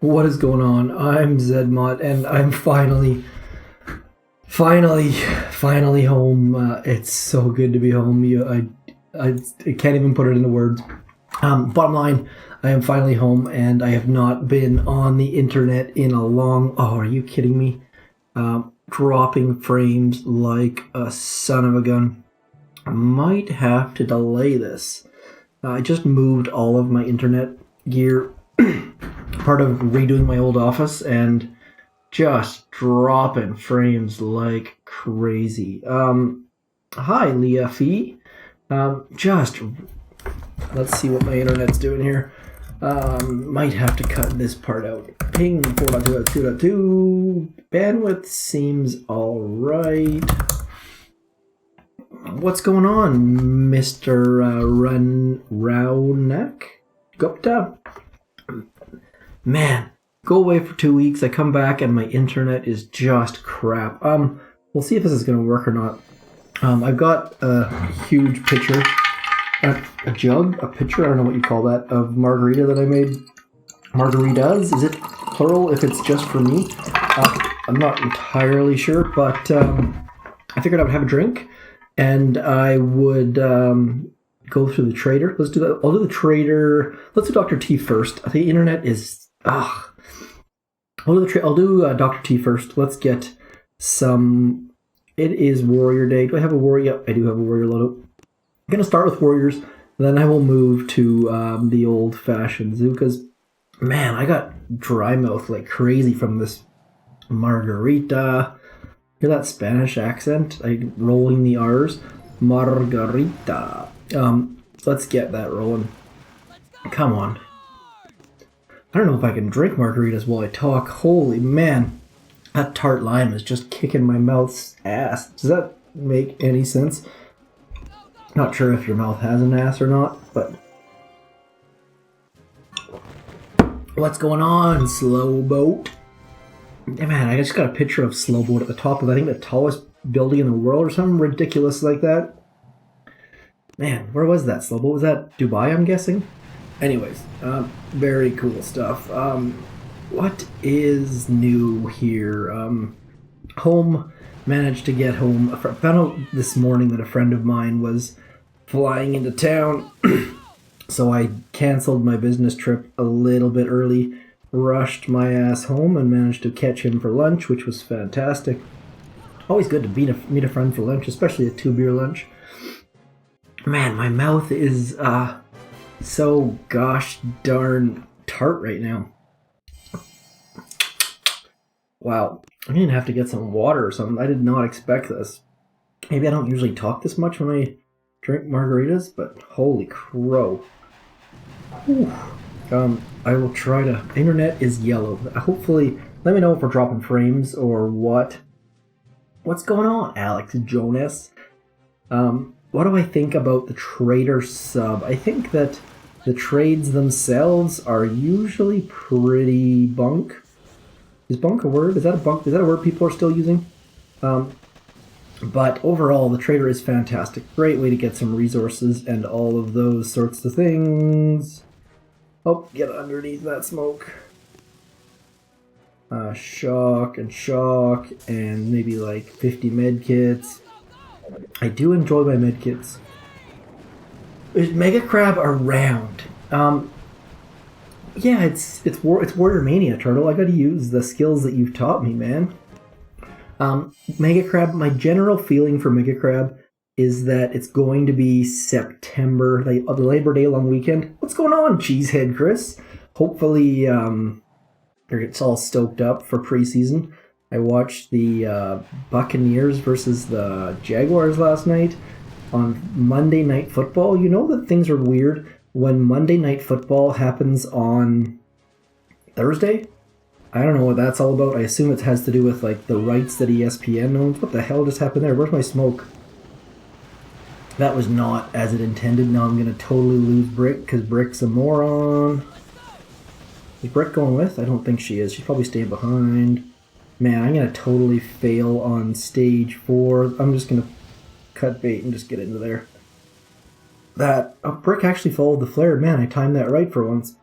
What is going on? I'm zmot, and I'm finally home. It's so good to be home. I can't even put it into words. Bottom line, I am finally home, and I have not been on the internet in a long... Oh, are you kidding me? Dropping frames like a son of a gun. I might have to delay this. I just moved all of my internet gear, part of redoing my old office, and just dropping frames like crazy. Hi, Leah Fee. Let's see what my internet's doing here. Might have to cut this part out. Ping 4.2.2.2. Bandwidth seems alright. What's going on, Mr. Raunak Gupta? Man, go away for 2 weeks. I come back and my internet is just crap. We'll see if this is going to work or not. I've got a huge pitcher, a pitcher, I don't know what you call that, of margarita that I made. Margaritas? Is it plural if it's just for me? I'm not entirely sure, but I figured I would have a drink. And I would go through the trader. Let's do that. I'll do the trader. Let's do Dr. T first. The internet is... I'll do Dr. T first. Let's get some... It is Warrior Day. Do I have a Warrior? Yep, I do have a Warrior loadout. I'm going to start with Warriors. Then I will move to the old-fashioned Zookas. Man, I got dry mouth like crazy from this margarita. Hear that Spanish accent? Rolling the R's. Margarita. Let's get that rolling. Come on. I don't know if I can drink margaritas while I talk. Holy man. That tart lime is just kicking my mouth's ass. Does that make any sense? Not sure if your mouth has an ass or not, but... What's going on, Slow Boat? Man, I just got a picture of Slow Boat at the top of, I think, the tallest building in the world or something ridiculous like that. Man, where was that Slow Boat? Was that Dubai, I'm guessing? Anyways, very cool stuff. What is new here? Home, managed to get home. I found out this morning that a friend of mine was flying into town, so I canceled my business trip a little bit early. Rushed my ass home and managed to catch him for lunch, which was fantastic. Always good to meet a friend for lunch, especially a 2-beer lunch. Man, my mouth is so gosh darn tart right now. Wow, I'm gonna have to get some water or something. I did not expect this. Maybe I don't usually talk this much when I drink margaritas, but holy crow. Whew. I will try to... Internet is yellow. Hopefully, let me know if we're dropping frames or what. What's going on, Alex Jonas? What do I think about the trader sub? I think that the trades themselves are usually pretty bunk. Is bunk a word? Is that a word people are still using? But overall, the trader is fantastic. Great way to get some resources and all of those sorts of things. Oh, get underneath that smoke. Shock, and maybe like 50 medkits. I do enjoy my medkits. Is Mega Crab around? Yeah, it's Warrior Mania, Turtle. I gotta use the skills that you've taught me, man. Mega Crab, my general feeling for Mega Crab is that it's going to be September, the Labor Day long weekend. What's going on, Cheesehead Chris? Hopefully, it's all stoked up for preseason. I watched the Buccaneers versus the Jaguars last night on Monday Night Football. You know that things are weird when Monday Night Football happens on Thursday? I don't know what that's all about. I assume it has to do with like the rights that ESPN owns. What the hell just happened there? Where's my smoke? That was not as it intended. Now I'm going to totally lose Brick because Brick's a moron. Is Brick going with? I don't think she is. She's probably staying behind. Man, I'm going to totally fail on stage 4. I'm just going to cut bait and just get into there. Brick actually followed the flare. Man, I timed that right for once.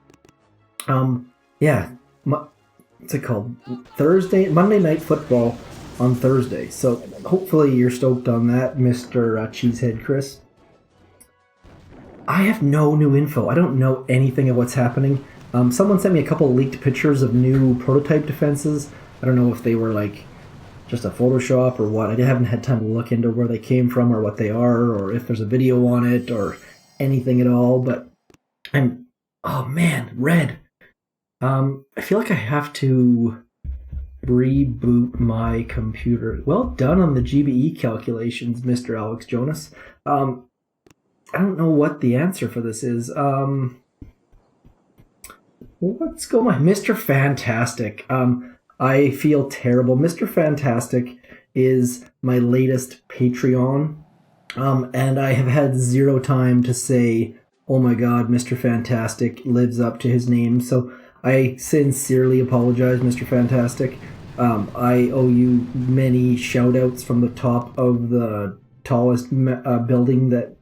Yeah, what's it called? Monday Night Football on Thursday. So hopefully you're stoked on that, Mr. Cheesehead Chris. I have no new info. I don't know anything of what's happening. Someone sent me a couple leaked pictures of new prototype defenses. I don't know if they were like just a Photoshop or what. I haven't had time to look into where they came from or what they are or if there's a video on it or anything at all. But oh man, red. I feel like I have to reboot my computer. Well done on the GBE calculations, Mr. Alex Jonas. I don't know what the answer for this is. What's going on? Mr. Fantastic. I feel terrible. Mr. Fantastic is my latest Patreon. And I have had zero time to say, oh my god, Mr. Fantastic lives up to his name. So I sincerely apologize, Mr. Fantastic. I owe you many shout-outs from the top of the tallest building that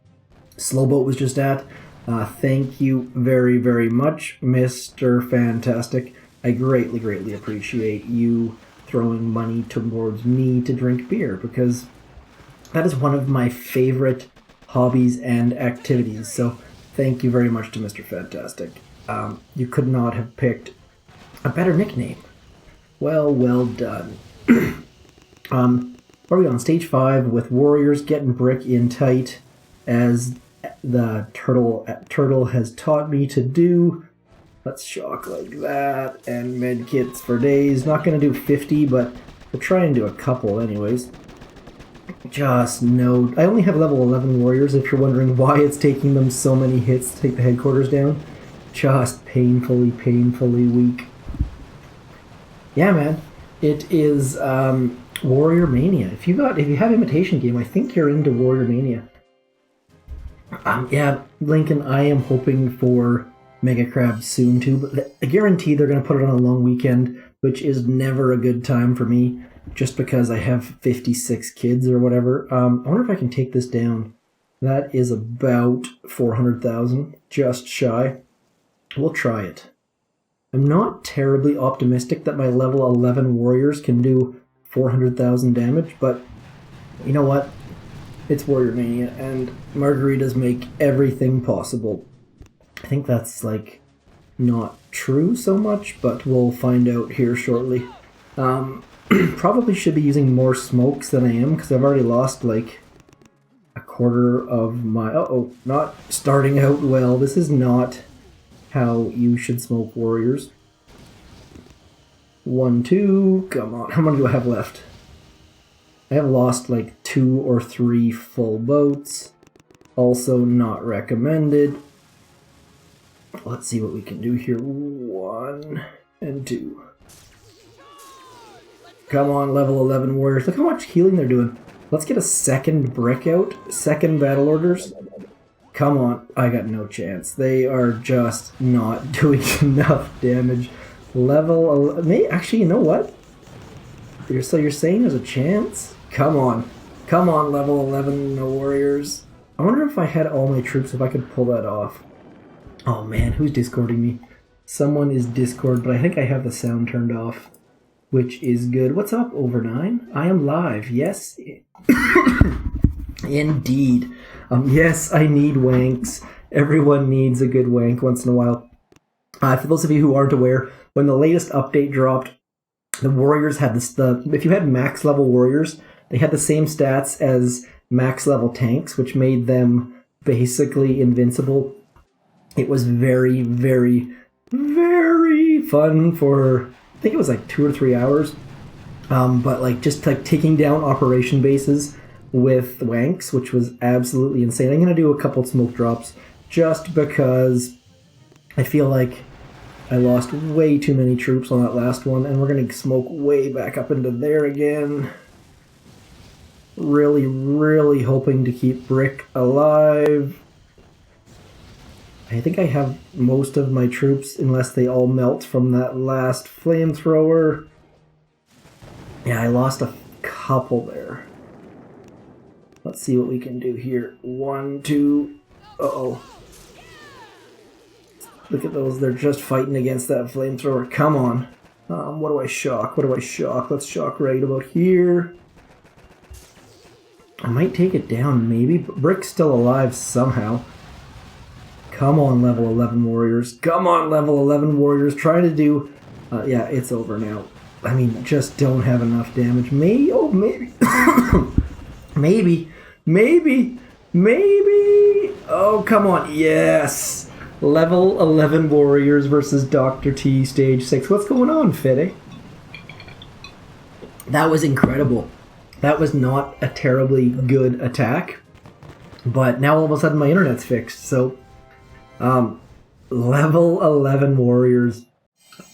Slowboat was just at. Thank you very, very much, Mr. Fantastic. I greatly, greatly appreciate you throwing money towards me to drink beer, because that is one of my favorite hobbies and activities. So thank you very much to Mr. Fantastic. You could not have picked a better nickname. Well done. Are we on stage 5 with Warriors getting brick in tight, as the turtle has taught me to do. Let's shock like that, and medkits for days. Not going to do 50, but we'll try and do a couple anyways. Just no. I only have level 11 Warriors, if you're wondering why it's taking them so many hits to take the headquarters down. Just painfully weak. Yeah, man. It is Warrior Mania. If you have Imitation Game, I think you're into Warrior Mania. Yeah, Lincoln, I am hoping for Mega Crab soon too, but I guarantee they're going to put it on a long weekend, which is never a good time for me, just because I have 56 kids or whatever. I wonder if I can take this down. That is about 400,000, just shy. We'll try it. I'm not terribly optimistic that my level 11 Warriors can do 400,000 damage, but you know what? It's Warrior Mania, and margaritas make everything possible. I think that's, like, not true so much, but we'll find out here shortly. Probably should be using more smokes than I am, because I've already lost, like, a quarter of my... Uh-oh, not starting out well. This is not how you should smoke Warriors. 1, 2, come on. How many do I have left? I have lost like 2 or 3 full boats. Also not recommended. Let's see what we can do here. 1 and 2. Come on, level 11 Warriors. Look how much healing they're doing. Let's get a second brick out. Second battle orders. Come on. I got no chance. They are just not doing enough damage. Level 11. Actually, you know what? So you're saying there's a chance? Come on. Come on, level 11 Warriors. I wonder if I had all my troops, if I could pull that off. Oh man, who's Discording me? Someone is Discord, but I think I have the sound turned off, which is good. What's up, Over 9? I am live, yes. Indeed. Yes, I need wanks. Everyone needs a good wank once in a while. For those of you who aren't aware, when the latest update dropped, the Warriors had this. If you had max level Warriors, they had the same stats as max level tanks, which made them basically invincible. It was very, very, very fun for, I think it was like 2 or 3 hours. But like just like taking down operation bases with wanks, which was absolutely insane. I'm gonna do a couple smoke drops just because I feel like I lost way too many troops on that last one, and we're going to smoke way back up into there again. Really, really hoping to keep Brick alive. I think I have most of my troops, unless they all melt from that last flamethrower. Yeah, I lost a couple there. Let's see what we can do here. 1, 2... Uh-oh. Look at those. They're just fighting against that flamethrower. Come on. What do I shock? What do I shock? Let's shock right about here. I might take it down, maybe. Brick's still alive somehow. Come on, level 11 warriors. Come on, level 11 warriors. Try to do... yeah, it's over now. I mean, just don't have enough damage. Maybe... Oh, maybe. Maybe. Oh, come on. Yes. Level 11 warriors versus Dr. T stage 6. What's going on, Fede? That was incredible. That was not a terribly good attack. But now all of a sudden my internet's fixed. So, level 11 warriors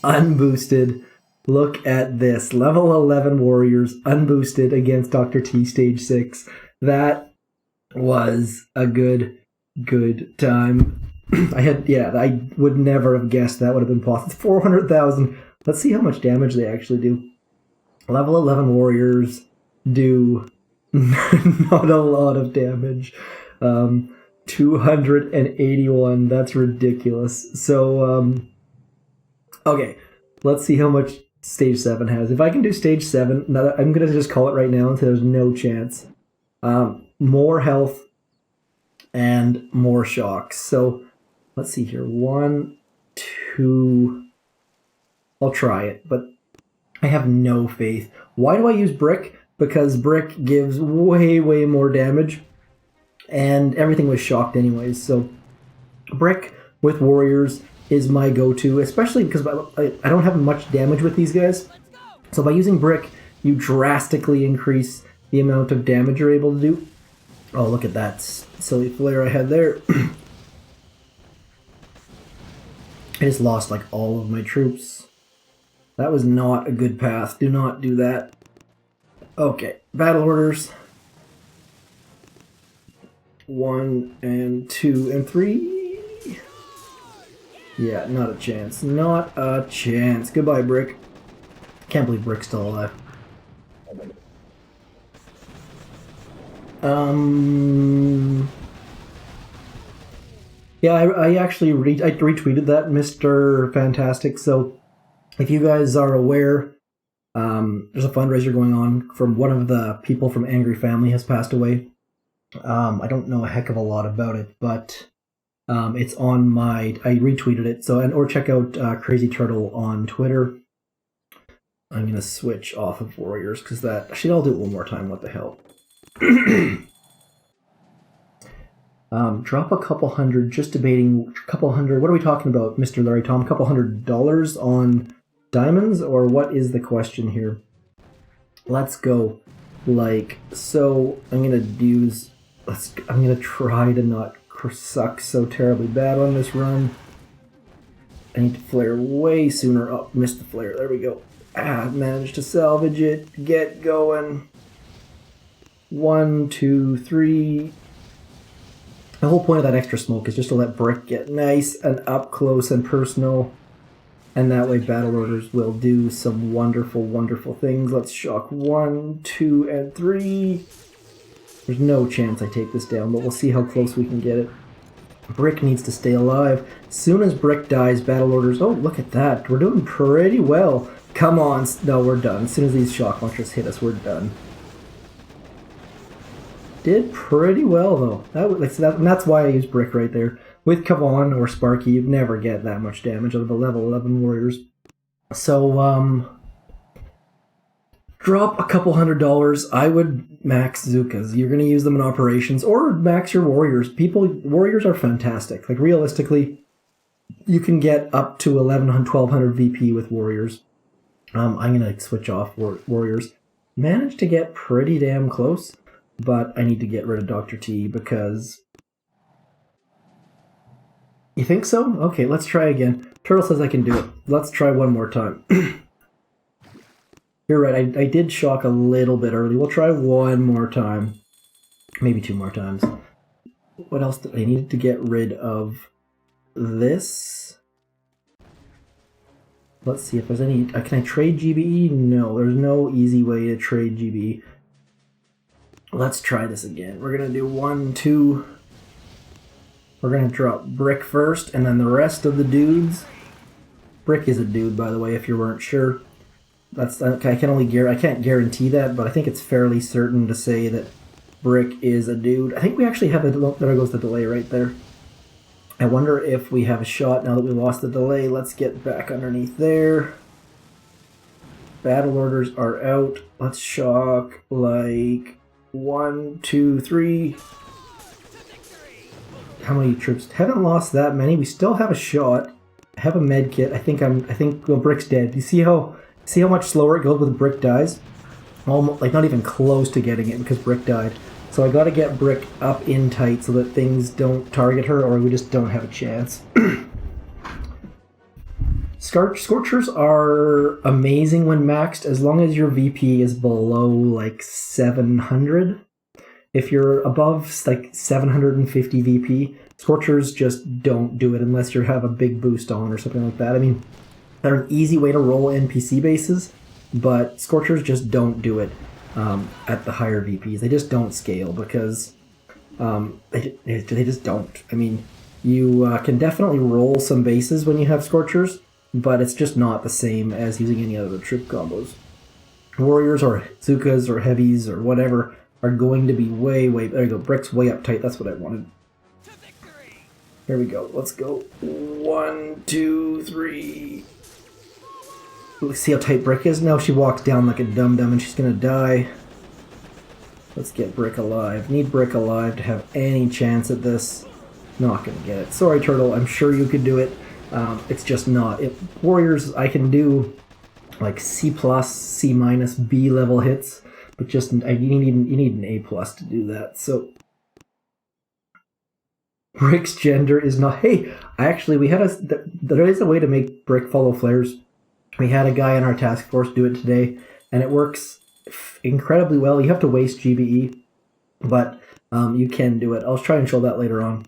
unboosted. Look at this. Level 11 warriors unboosted against Dr. T stage 6. That was a good time. I would never have guessed that would have been possible. 400,000. Let's see how much damage they actually do. Level 11 warriors do not a lot of damage. 281. That's ridiculous. So, okay. Let's see how much stage 7 has. If I can do stage 7, I'm going to just call it right now and say there's no chance. More health and more shocks. So, let's see here. 1, 2... I'll try it, but I have no faith. Why do I use brick? Because brick gives way more damage, and everything was shocked anyways. So brick with warriors is my go-to, especially because I don't have much damage with these guys. So by using brick, you drastically increase the amount of damage you're able to do. Oh, look at that silly flare I had there. I just lost like all of my troops. That was not a good path. Do not do that. Okay, battle orders. 1 and 2 and 3. Yeah, not a chance. Not a chance. Goodbye, Brick. Can't believe Brick's still alive. Yeah, I actually retweeted that, Mr. Fantastic. So, if you guys are aware, there's a fundraiser going on from one of the people from Angry Family has passed away. I don't know a heck of a lot about it, but it's on my... I retweeted it, so or check out Crazy Turtle on Twitter. I'm going to switch off of Warriors, because that... Actually, I'll do it one more time, what the hell. Drop a couple hundred, just debating a couple hundred... What are we talking about, Mr. Larry Tom? A couple $100 on diamonds, or what is the question here? Let's go like so. I'm gonna use. I'm gonna try to not suck so terribly bad on this run. I need to flare way sooner. Oh, missed the flare. There we go. Managed to salvage it. Get going. 1, 2, 3. The whole point of that extra smoke is just to let Brick get nice and up close and personal. And that way battle orders will do some wonderful things. Let's shock 1, 2, and 3. There's no chance I take this down, but we'll see how close we can get it. Brick needs to stay alive. As soon as Brick dies, battle orders... Oh, look at that. We're doing pretty well. Come on. No, we're done. As soon as these shock launchers hit us, we're done. Did pretty well, though. That's why I use Brick right there. With Kavan or Sparky, you never get that much damage out of the level 11 warriors. So, drop a couple $100. I would max Zookas. You're going to use them in operations, or max your warriors. Warriors are fantastic. Like, realistically, you can get up to 1200 VP with warriors. I'm going to switch off warriors. Managed to get pretty damn close, but I need to get rid of Dr. T because... You think so? Okay, let's try again. Turtle says I can do it. Let's try one more time. You're right, I did shock a little bit early. We'll try one more time. Maybe 2 more times. What else did I need to get rid of? This. Let's see if there's any... Can I trade GBE? No, there's no easy way to trade GBE. Let's try this again. We're going to do 1, 2... We're going to drop Brick first, and then the rest of the dudes. Brick is a dude, by the way, if you weren't sure. I can't guarantee that, but I think it's fairly certain to say that Brick is a dude. I think we actually have there goes the delay right there. I wonder if we have a shot now that we lost the delay. Let's get back underneath there. Battle orders are out. Let's shock like 1, 2, 3. How many troops? Haven't lost that many. We still have a shot. I have a med kit. I think well, Brick's dead. You see how much slower it goes with Brick dies? Almost like not even close to getting it because Brick died. So I got to get Brick up in tight so that things don't target her, or we just don't have a chance. Scorchers are amazing when maxed as long as your VP is below like 700. If you're above like 750 VP, Scorchers just don't do it unless you have a big boost on or something like that. I mean, they're an easy way to roll NPC bases, but Scorchers just don't do it at the higher VPs. They just don't scale because they just don't. I mean, you can definitely roll some bases when you have Scorchers, but it's just not the same as using any other troop combos. Warriors or Zookas or Heavies or whatever are going to be way, there you go, Brick's way up tight, that's what I wanted. Here we go, let's go. 1, 2, 3. Let's see how tight Brick is. Now she walks down like a dum-dum and she's gonna die. Let's get Brick alive. Need Brick alive to have any chance at this. Not gonna get it. Sorry, Turtle, I'm sure you could do it. It's just not. Warriors, I can do like C+, C-, B level hits, but just you need an A+ to do that. So Brick's gender is not. Hey, actually, there is a way to make Brick follow flares. We had a guy in our task force do it today, and it works incredibly well. You have to waste GBE, but you can do it. I'll try and show that later on.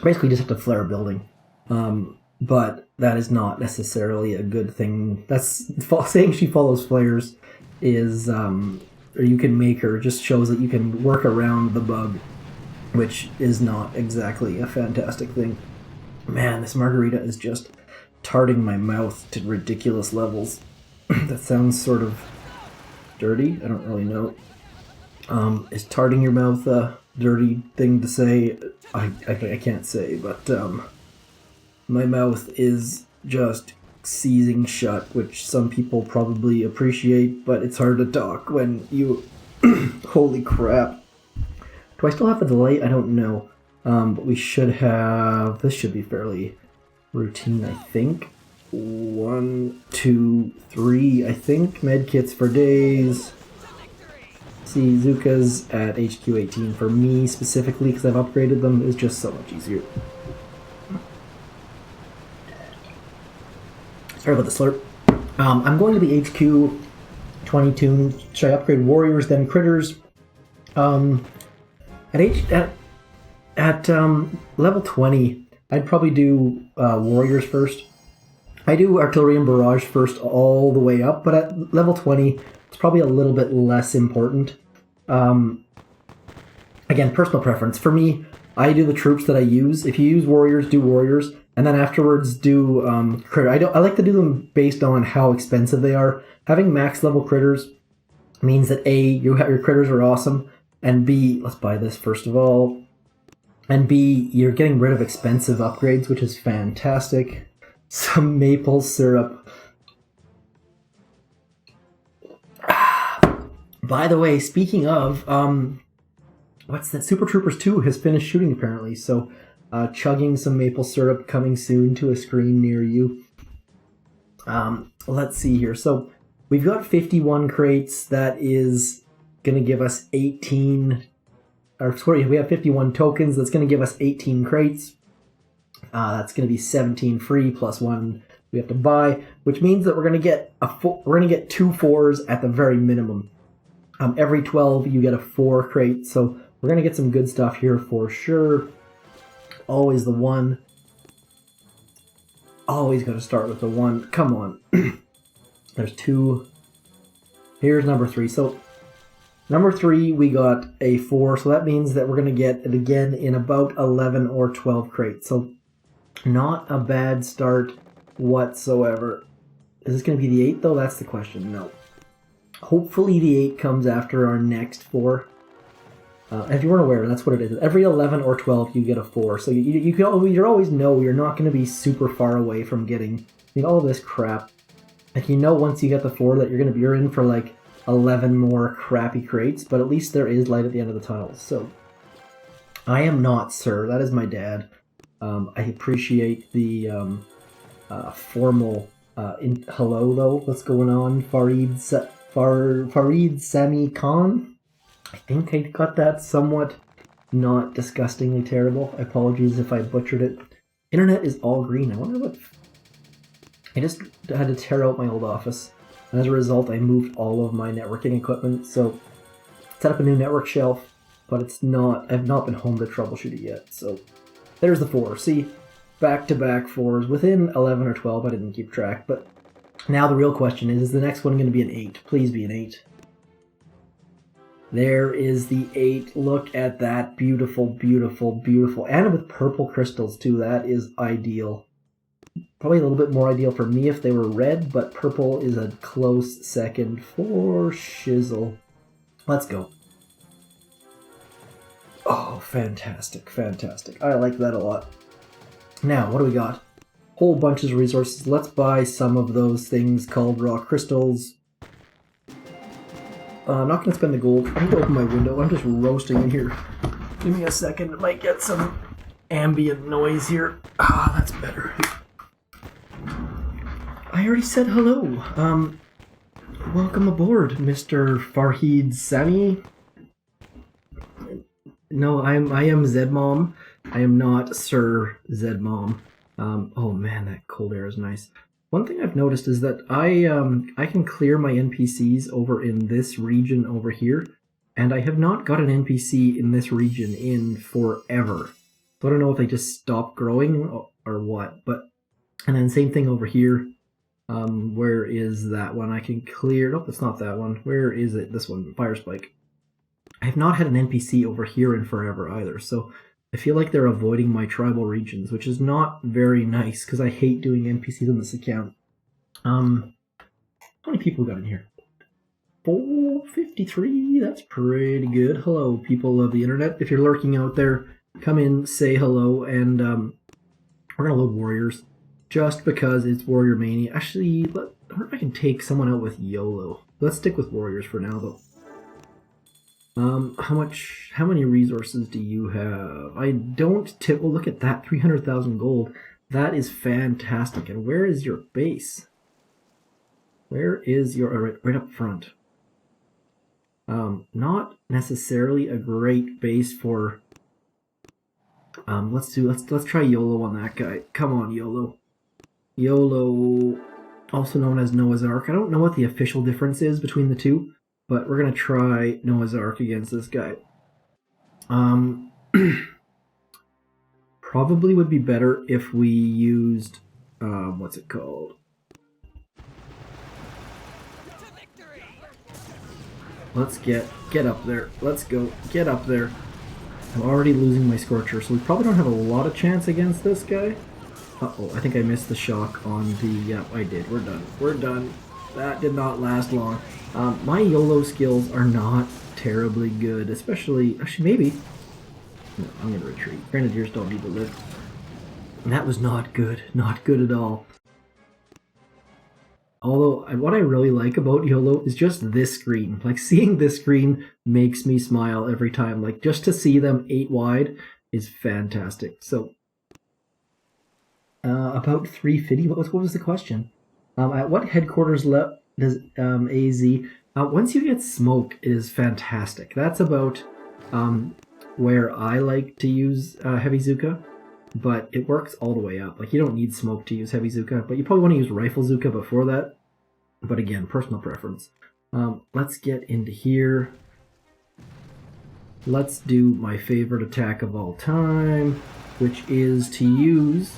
Basically, you just have to flare a building. But that is not necessarily a good thing. That's saying she follows flares is, or you can make her, just shows that you can work around the bug, which is not exactly a fantastic thing. Man, this margarita is just tarting my mouth to ridiculous levels. That sounds sort of dirty. I don't really know. Is tarting your mouth a dirty thing to say? I can't say, but my mouth is just seizing shut, which some people probably appreciate, but it's hard to talk when you... Holy crap. Do I still have the delay? I don't know. But we should have... This should be fairly routine, I think. 1, 2, 3, I think. Medkits for days. See, Zookas at HQ18 for me specifically, because I've upgraded them, is just so much easier. Sorry about the slurp. I'm going to the HQ20 tune. Should I upgrade warriors, then critters? At level 20, I'd probably do warriors first. I do artillery and barrage first all the way up, but at level 20, it's probably a little bit less important. Again, personal preference. For me, I do the troops that I use. If you use warriors, do warriors. And then afterwards do critter. I like to do them based on how expensive they are. Having max level critters means that A, your critters are awesome, and B, let's buy this first of all, and B, you're getting rid of expensive upgrades, which is fantastic. Some maple syrup. By the way, speaking of, what's that? Super Troopers 2 has finished shooting apparently, so chugging some maple syrup coming soon to a screen near you. Let's see here. So we've got 51 crates. That is going to give us 18... Or sorry, we have 51 tokens. That's going to give us 18 crates. That's going to be 17 free plus 1 we have to buy, which means that we're going to get two 4s at the very minimum. Every 12 you get a 4 crate, so we're going to get some good stuff here for sure. Always the 1. Always got to start with the 1. Come on. There's 2. Here's number 3. So Number 3, we got a 4, so that means that we're going to get it again in about 11 or 12 crates. So not a bad start whatsoever. Is this going to be the 8 though? That's the question. No. Hopefully the 8 comes after our next 4. If you weren't aware, that's what it is. Every 11 or 12 you get a 4. So you always know you're not going to be super far away from getting all this crap. Like once you get the 4 that you're in for like 11 more crappy crates, but at least there is light at the end of the tunnel. So I am not Sir. That is my dad. I appreciate the formal hello though. What's going on, Farid Sami Khan? I think I got that somewhat not disgustingly terrible. Apologies if I butchered it. Internet is all green. I wonder what... I just had to tear out my old office. And as a result, I moved all of my networking equipment. So, set up a new network shelf, but I've not been home to troubleshoot it yet. So, there's the 4. See, back-to-back 4s. Within 11 or 12, I didn't keep track. But now the real question is the next one going to be an 8? Please be an 8. There is the 8. Look at that. Beautiful, beautiful, beautiful. And with purple crystals, too. That is ideal. Probably a little bit more ideal for me if they were red, but purple is a close second for shizzle. Let's go. Oh, fantastic, fantastic. I like that a lot. Now, what do we got? Whole bunches of resources. Let's buy some of those things called raw crystals. I'm not going to spend the gold. I need to open my window. I'm just roasting in here. Give me a second. Might get some ambient noise here. Ah, that's better. I already said hello. Welcome aboard, Mr. Farhid Sami. No, I am Zmom. I am not Sir Zmom. Oh man, that cold air is nice. One thing I've noticed is that I can clear my NPCs over in this region over here, and I have not got an NPC in this region in forever. So I don't know if they just stopped growing or what, but... And then same thing over here. Where is that one? I can clear... Nope, it's not that one. Where is it? This one, Fire Spike. I have not had an NPC over here in forever either, so I feel like they're avoiding my tribal regions, which is not very nice, because I hate doing NPCs on this account. How many people got in here? 453? That's pretty good. Hello, people of the internet. If you're lurking out there, come in, say hello, and we're going to load warriors. Just because it's Warrior Mania. Actually, I wonder if I can take someone out with YOLO. Let's stick with warriors for now, though. How many resources do you have? I don't tip... Well, look at that. 300,000 gold. That is fantastic. And where is your base? Where is your... Right up front. Not necessarily a great base for... Let's try YOLO on that guy. Come on, YOLO. YOLO, also known as Noah's Ark. I don't know what the official difference is between the two, but we're going to try Noah's Ark against this guy. Probably would be better if we used, what's it called? Let's get up there. Let's go. Get up there. I'm already losing my Scorcher, so we probably don't have a lot of chance against this guy. Uh-oh, I think I missed the shock on the... Yep, I did. We're done. We're done. That did not last long. My YOLO skills are not terribly good, especially... Actually, maybe. No, I'm going to retreat. Grenadiers don't need to live. And that was not good. Not good at all. Although, what I really like about YOLO is just this screen. Like, seeing this screen makes me smile every time. Like, just to see them 8 wide is fantastic. So... about 350. What was the question? At what headquarters does AZ? Once you get smoke, it is fantastic. That's about where I like to use heavy zooka, but it works all the way up. Like, you don't need smoke to use heavy zooka, but you probably want to use rifle zooka before that. But again, personal preference. Let's get into here. Let's do my favorite attack of all time, which is to use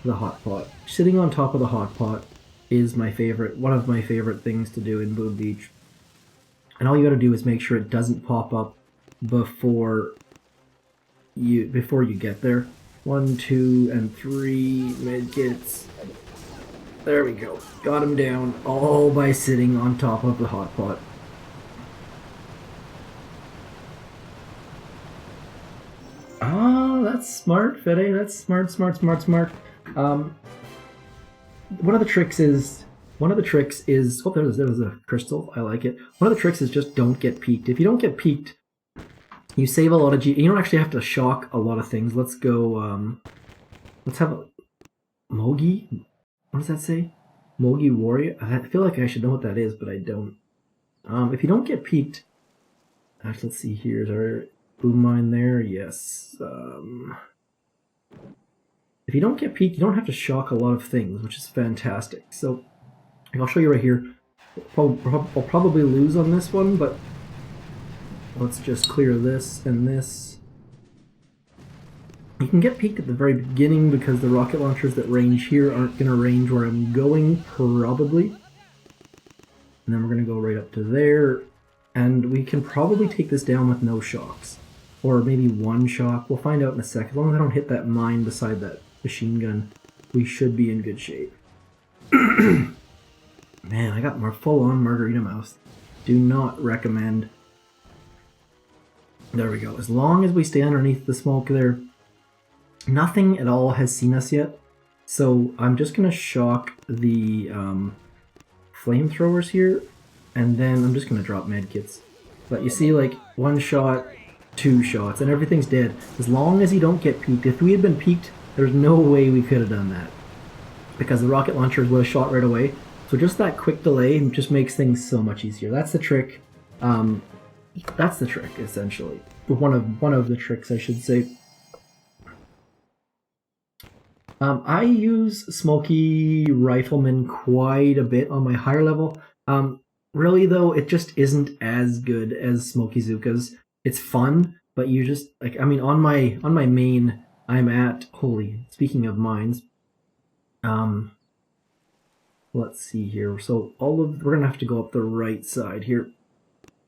the hot pot. Sitting on top of the hot pot is my favorite, one of my favorite things to do in Boom Beach. And all you gotta do is make sure it doesn't pop up before you get there. 1, 2, and 3 medkits. There we go. Got him down all by sitting on top of the hot pot. Oh, that's smart, Fede. That's smart. One of the tricks is oh, there was a crystal. I like it. One of the tricks is just don't get peaked. If you don't get peaked, you save a lot of G. You don't actually have to shock a lot of things. Let's go. Let's have a Mogi. What does that say? Mogi Warrior. I feel like I should know what that is, but I don't. If you don't get peaked, actually, let's see here. Is there boom mine there? Yes. If you don't get peaked, you don't have to shock a lot of things, which is fantastic. So I'll show you right here. I'll probably lose on this one, but let's just clear this and this. You can get peaked at the very beginning because the rocket launchers that range here aren't going to range where I'm going, probably. And then we're going to go right up to there. And we can probably take this down with no shocks. Or maybe one shock. We'll find out in a sec. As long as I don't hit that mine beside that machine gun, we should be in good shape. Man, I got more full-on margarita mouth. Do not recommend. There we go. As long as we stay underneath the smoke there, nothing at all has seen us yet. So I'm just going to shock the flamethrowers here, and then I'm just going to drop medkits. But you see, like, 1 shot, 2 shots, and everything's dead. As long as you don't get peaked. If we had been peaked, there's no way we could have done that, because the rocket launchers would have shot right away. So just that quick delay just makes things so much easier. That's the trick. That's the trick, essentially. One of the tricks, I should say. I use Smokey Rifleman quite a bit on my higher level. Really though, it just isn't as good as Smokey Zookas. It's fun, but you just like, I mean, on my main, I'm at, holy, speaking of mines, let's see here. So we're gonna have to go up the right side here.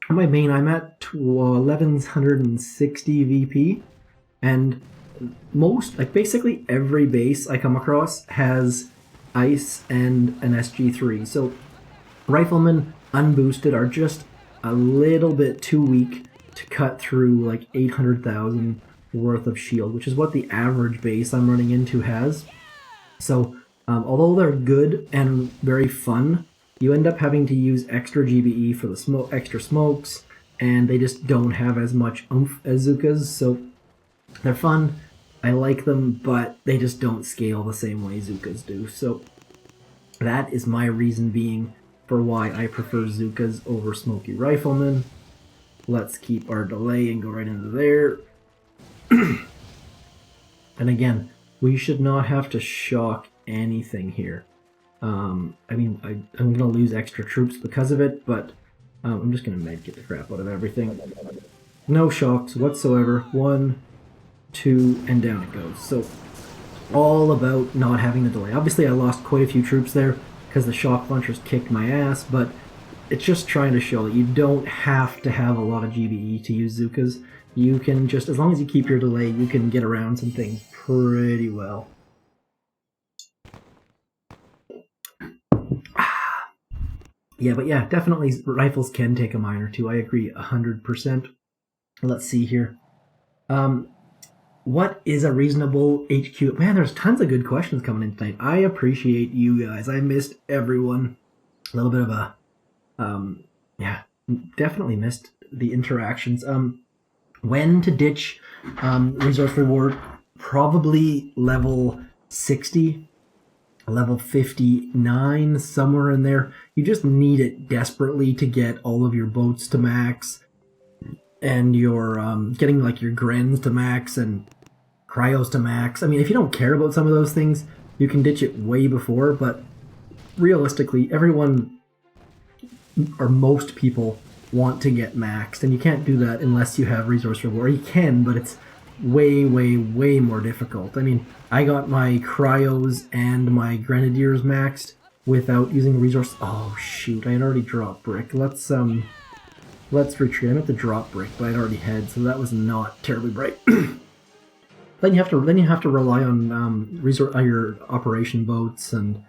On my main, I'm at 1160 VP, and basically every base I come across has ice and an SG3. So Riflemen unboosted are just a little bit too weak to cut through like 800,000 worth of shield, which is what the average base I'm running into has. So although they're good and very fun, you end up having to use extra GBE for the extra smokes, and they just don't have as much oomph as Zookas. So they're fun, I like them, but they just don't scale the same way Zookas do. So that is my reason being for why I prefer Zookas over Smokey Rifleman. Let's keep our delay and go right into there. And again, we should not have to shock anything here. I mean, I'm going to lose extra troops because of it, but I'm just going to medkit the crap out of everything. No shocks whatsoever. 1, 2, and down it goes. So, all about not having the delay. Obviously, I lost quite a few troops there because the shock launchers kicked my ass, but it's just trying to show that you don't have to have a lot of GBE to use Zookas. You can just, as long as you keep your delay, you can get around some things pretty well. Yeah, but yeah, definitely rifles can take a mine or two. I agree 100%. Let's see here. What is a reasonable HQ? Man, there's tons of good questions coming in tonight. I appreciate you guys. I missed everyone. A little bit of a, yeah, definitely missed the interactions. When to ditch resource reward? Probably level 60. Level 59, somewhere in there. You just need it desperately to get all of your boats to max, and your getting like your Grens to max and cryos to max. I mean, if you don't care about some of those things, you can ditch it way before, but realistically, everyone, or most people, want to get maxed, and you can't do that unless you have resource reward. You can, but it's way, way, way more difficult. I mean, I got my cryos and my grenadiers maxed without using resource. Oh shoot, I had already dropped brick. Let's Let's retreat. I meant to drop brick, but I'd already had, so that was not terribly bright. Then you have to rely on your operation boats and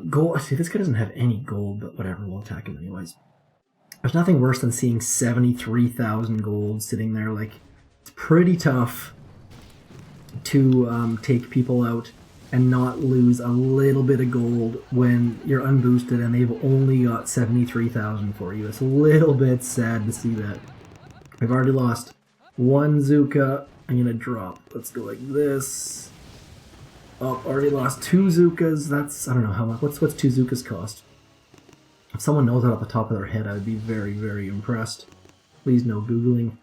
gold. See, this guy doesn't have any gold, but whatever, we'll attack him anyways. There's nothing worse than seeing 73,000 gold sitting there. Like, it's pretty tough to take people out and not lose a little bit of gold when you're unboosted and they've only got 73,000 for you. It's a little bit sad to see that. I've already lost one Zooka. I'm gonna drop. Let's go like this. Oh, already lost 2 Zookas. That's, I don't know how much. What's 2 Zookas cost? If someone knows that off the top of their head, I would be very, very impressed. Please no Googling.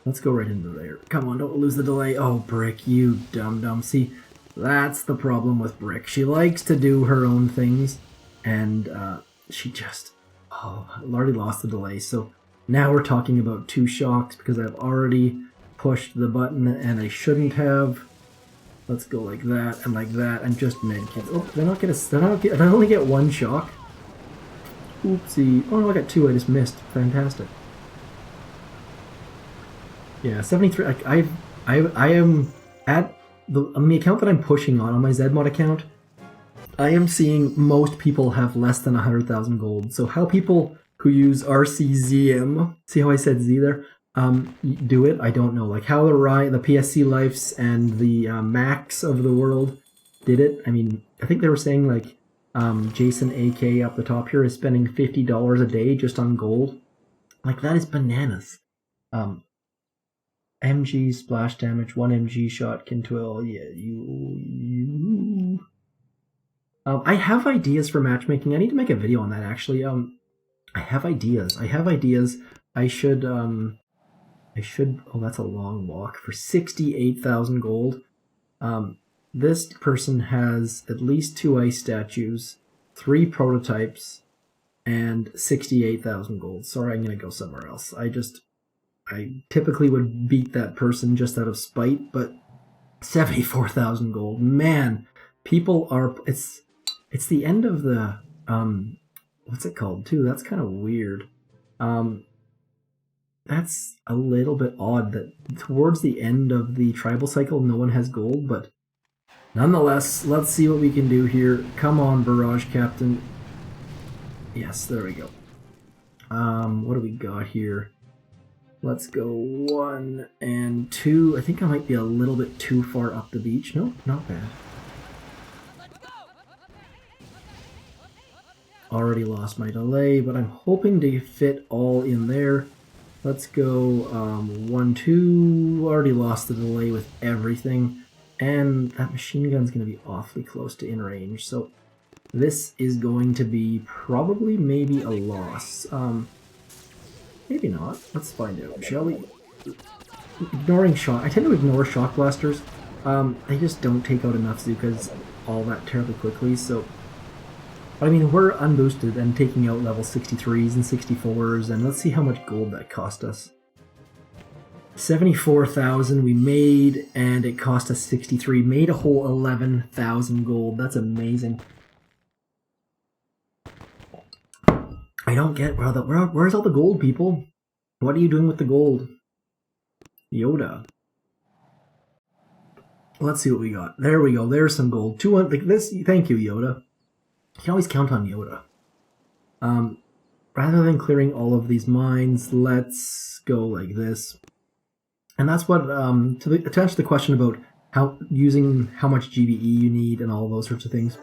Let's go right into there. Come on, don't lose the delay. Oh, Brick, you dum-dum. See, that's the problem with Brick. She likes to do her own things, and she just... Oh, I already lost the delay. So now we're talking about 2 shocks because I've already pushed the button, and I shouldn't have. Let's go like that, and just medkit. Oh, did I not get a... Did I only get 1 shock? Oopsie. Oh no, I got 2. I just missed. Fantastic. Yeah, 73. I am at on the account that I'm pushing on my Zmot account. I am seeing most people have less than 100,000 gold. So how people who use RCZM, see how I said Z there, do it? I don't know. Like how the PSC Lifes and the Max of the world did it. I mean, I think they were saying like Jason AK up the top here is spending $50 a day just on gold. Like that is bananas. MG splash damage, 1 MG shot can 12. Yeah, you. I have ideas for matchmaking. I need to make a video on that actually. I have ideas. I should. Oh, that's a long walk for 68,000 gold. This person has at least 2 ice statues, 3 prototypes, and 68,000 gold. Sorry, I'm gonna go somewhere else. I typically would beat that person just out of spite, but 74,000 gold. Man, people are... It's the end of the... what's it called, too? That's kind of weird. That's a little bit odd that towards the end of the tribal cycle, no one has gold, but nonetheless, let's see what we can do here. Come on, Barrage Captain. Yes, there we go. What do we got here? Let's go 1 and 2. I think I might be a little bit too far up the beach. No, not bad. Already lost my delay, but I'm hoping to fit all in there. Let's go 1, 2. Already lost the delay with everything. And that machine gun's going to be awfully close to in range. So this is going to be probably maybe a loss. Maybe not. Let's find out, shall we? Ignoring shock. I tend to ignore shock blasters. They just don't take out enough Zookas all that terribly quickly, so... I mean, we're unboosted and taking out level 63s and 64s, and let's see how much gold that cost us. 74,000 we made, and it cost us 63. Made a whole 11,000 gold. That's amazing. I don't get where's all the gold, people? What are you doing with the gold? Yoda. Let's see what we got. There we go. There's some gold. 200 like this. Thank you, Yoda. You can always count on Yoda. Rather than clearing all of these mines, let's go like this. And that's what to answer the question about how much GBE you need and all those sorts of things.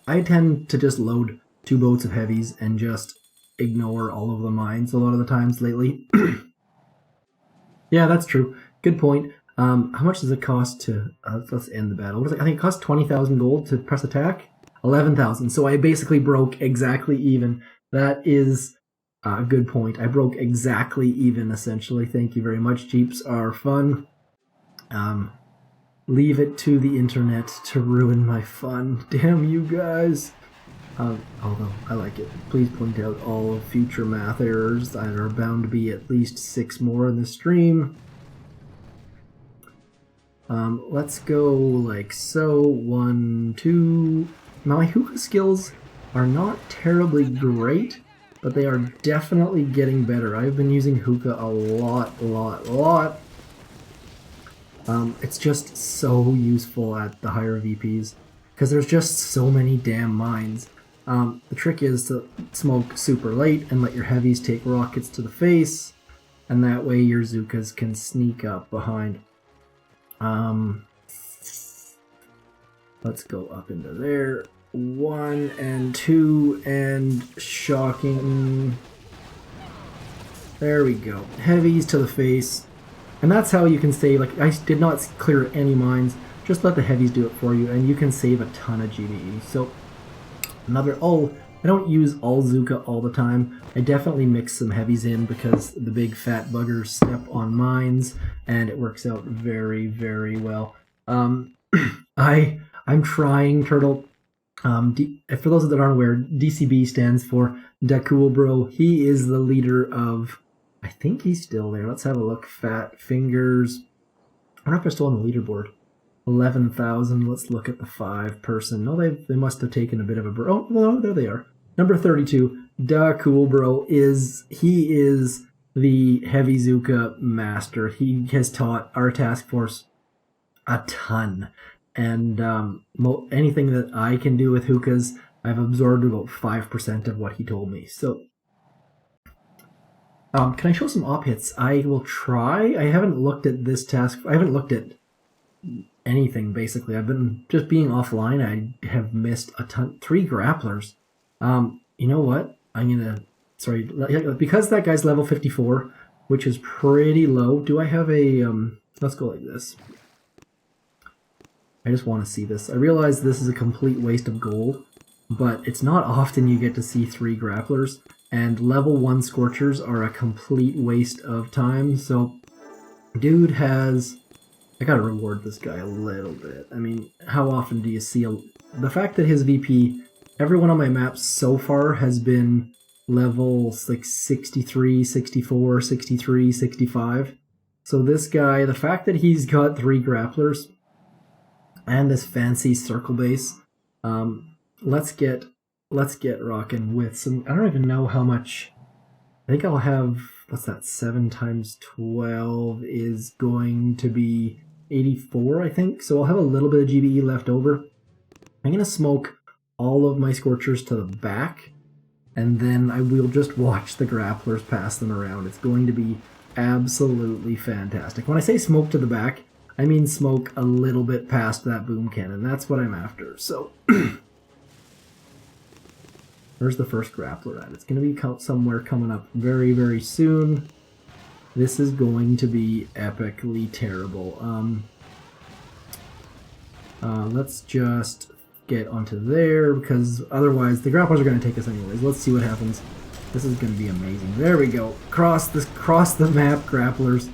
I tend to just load 2 boats of heavies and just ignore all of the mines a lot of the times lately. Yeah, that's true. Good point. How much does it cost to... let's end the battle. I think it cost 20,000 gold to press attack. 11,000. So I basically broke exactly even. That is a good point. I broke exactly even, essentially. Thank you very much. Jeeps are fun. Leave it to the internet to ruin my fun. Damn you guys. Although, I like it. Please point out all future math errors. There are bound to be at least 6 more in the stream. Let's go like so. 1, 2, my hookah skills are not terribly great, but they are definitely getting better. I've been using hookah a lot. It's just so useful at the higher VPs, because there's just so many damn mines. The trick is to smoke super late and let your heavies take rockets to the face, and that way your zookas can sneak up behind. Let's go up into there. 1 and 2 and shocking. There we go. Heavies to the face. And that's how you can save. Like, I did not clear any mines. Just let the heavies do it for you, and you can save a ton of GBE. So, I don't use all Zooka all the time. I definitely mix some heavies in because the big fat buggers step on mines, and it works out very, very well. I'm trying, Turtle. For those that aren't aware, DCB stands for Da Cool Bro. He is the leader of, I think he's still there. Let's have a look. Fat Fingers. I don't know if they're still on the leaderboard. 11,000. Let's look at the 5-person. No, they must have taken a bit of a break. Oh, no, there they are. Number 32, Da Cool Bro is the heavy Zooka master. He has taught our task force a ton. And anything that I can do with hookahs, I've absorbed about 5% of what he told me. So, can I show some op hits? I will try. I haven't looked at this task. I haven't looked at anything, basically. I've been just being offline. I have missed a ton. 3 grapplers. You know what? Because that guy's level 54, which is pretty low. Do I have a, let's go like this. I just want to see this. I realize this is a complete waste of gold, but it's not often you get to see 3 grapplers, and level 1 Scorchers are a complete waste of time, so dude has... I gotta reward this guy a little bit. I mean, how often do you see the fact that his VP, everyone on my maps so far has been levels like 63, 64, 63, 65. So this guy, the fact that he's got 3 grapplers and this fancy circle base, let's get rocking with some. I don't even know how much. I think I'll have, what's that, 7 times 12 is going to be 84, I think. So I'll have a little bit of GBE left over. I'm going to smoke all of my Scorchers to the back, and then I will just watch the grapplers pass them around. It's going to be absolutely fantastic. When I say smoke to the back, I mean smoke a little bit past that boom cannon. That's what I'm after. So, where's the first grappler at? It's going to be somewhere coming up very, very soon. This is going to be epically terrible. Let's just get onto there, because otherwise the grapplers are going to take us anyways. Let's see what happens. This is going to be amazing. There we go. Cross the map grapplers.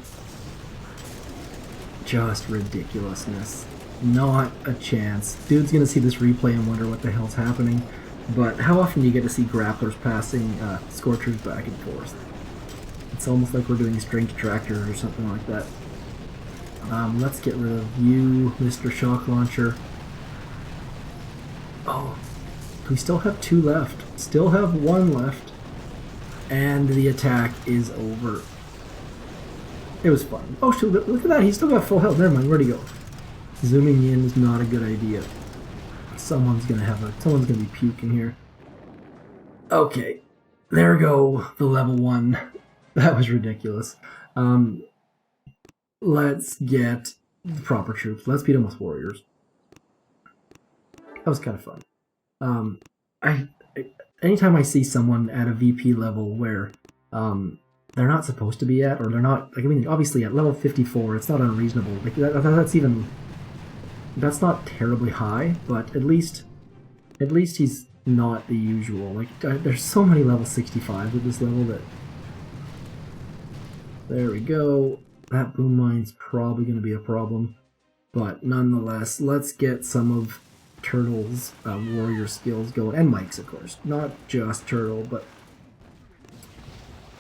Just ridiculousness. Not a chance. Dude's going to see this replay and wonder what the hell's happening. But how often do you get to see grapplers passing Scorchers back and forth? It's almost like we're doing string tractors or something like that. Let's get rid of you, Mr. Shock Launcher. Oh, we still have 2 left. Still have 1 left. And the attack is over. It was fun. Oh shoot, look at that, he's still got full health. Never mind, where'd he go? Zooming in is not a good idea. Someone's gonna be puking here. Okay, there we go, the level 1. That was ridiculous. Let's get the proper troops. Let's beat them with warriors. That was kind of fun. Anytime I see someone at a VP level where they're not supposed to be at, or they're not, like, I mean, obviously at level 54, it's not unreasonable. Like that's not terribly high, but at least he's not the usual. Like, there's so many level 65 at this level that. There we go. That boom mine's probably going to be a problem, but nonetheless, let's get some of Turtle's warrior skills going, and Mike's, of course. Not just Turtle, but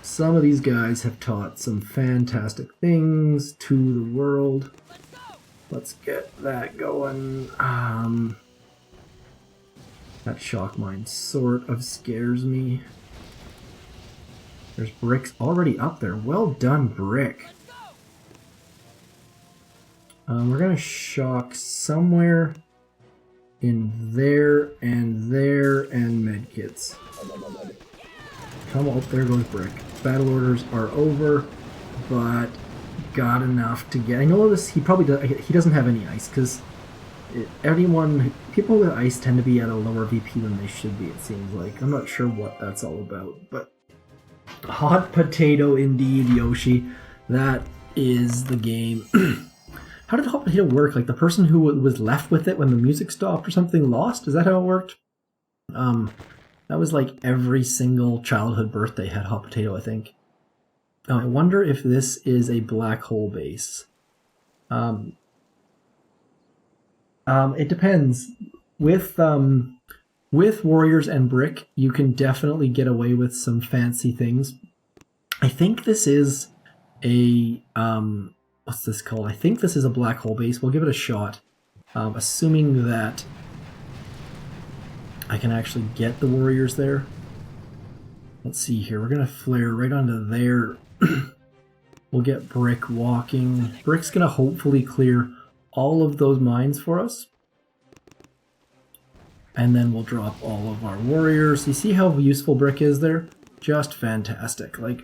some of these guys have taught some fantastic things to the world. Let's get that going. That shock mine sort of scares me. There's bricks already up there. Well done, brick. We're gonna shock somewhere in there and medkits. Come on, there goes brick. Battle orders are over, but got enough to get. I know this. He probably does. He doesn't have any ice because people with ice tend to be at a lower VP than they should be. It seems like. I'm not sure what that's all about, but hot potato indeed, Yoshi. That is the game. How did hot potato work? Like the person who was left with it when the music stopped or something lost? Is that how it worked? That was like every single childhood birthday had hot potato, I think. Oh, I wonder if this is a black hole base. It depends. With warriors and brick, you can definitely get away with some fancy things. I think this is a what's this called? I think this is a black hole base. We'll give it a shot, assuming that I can actually get the warriors there. Let's see here. We're gonna flare right onto there. We'll get brick walking. Brick's gonna hopefully clear all of those mines for us. And then we'll drop all of our warriors. You see how useful brick is there? Just fantastic. Like,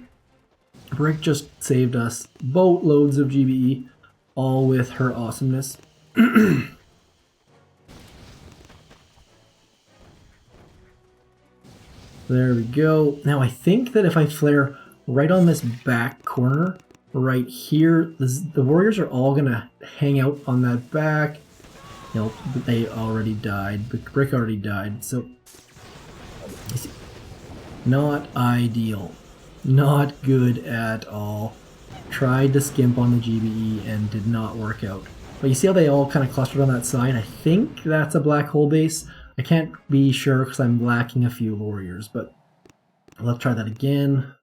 brick just saved us boatloads of GBE, all with her awesomeness. There we go. Now I think that if I flare right on this back corner, right here, the warriors are all gonna hang out on that back. Nope, they already died. The brick already died, so not ideal. Not good at all. Tried to skimp on the GBE and did not work out. But you see how they all kind of clustered on that side? I think that's a black hole base. I can't be sure because I'm lacking a few warriors, but let's try that again.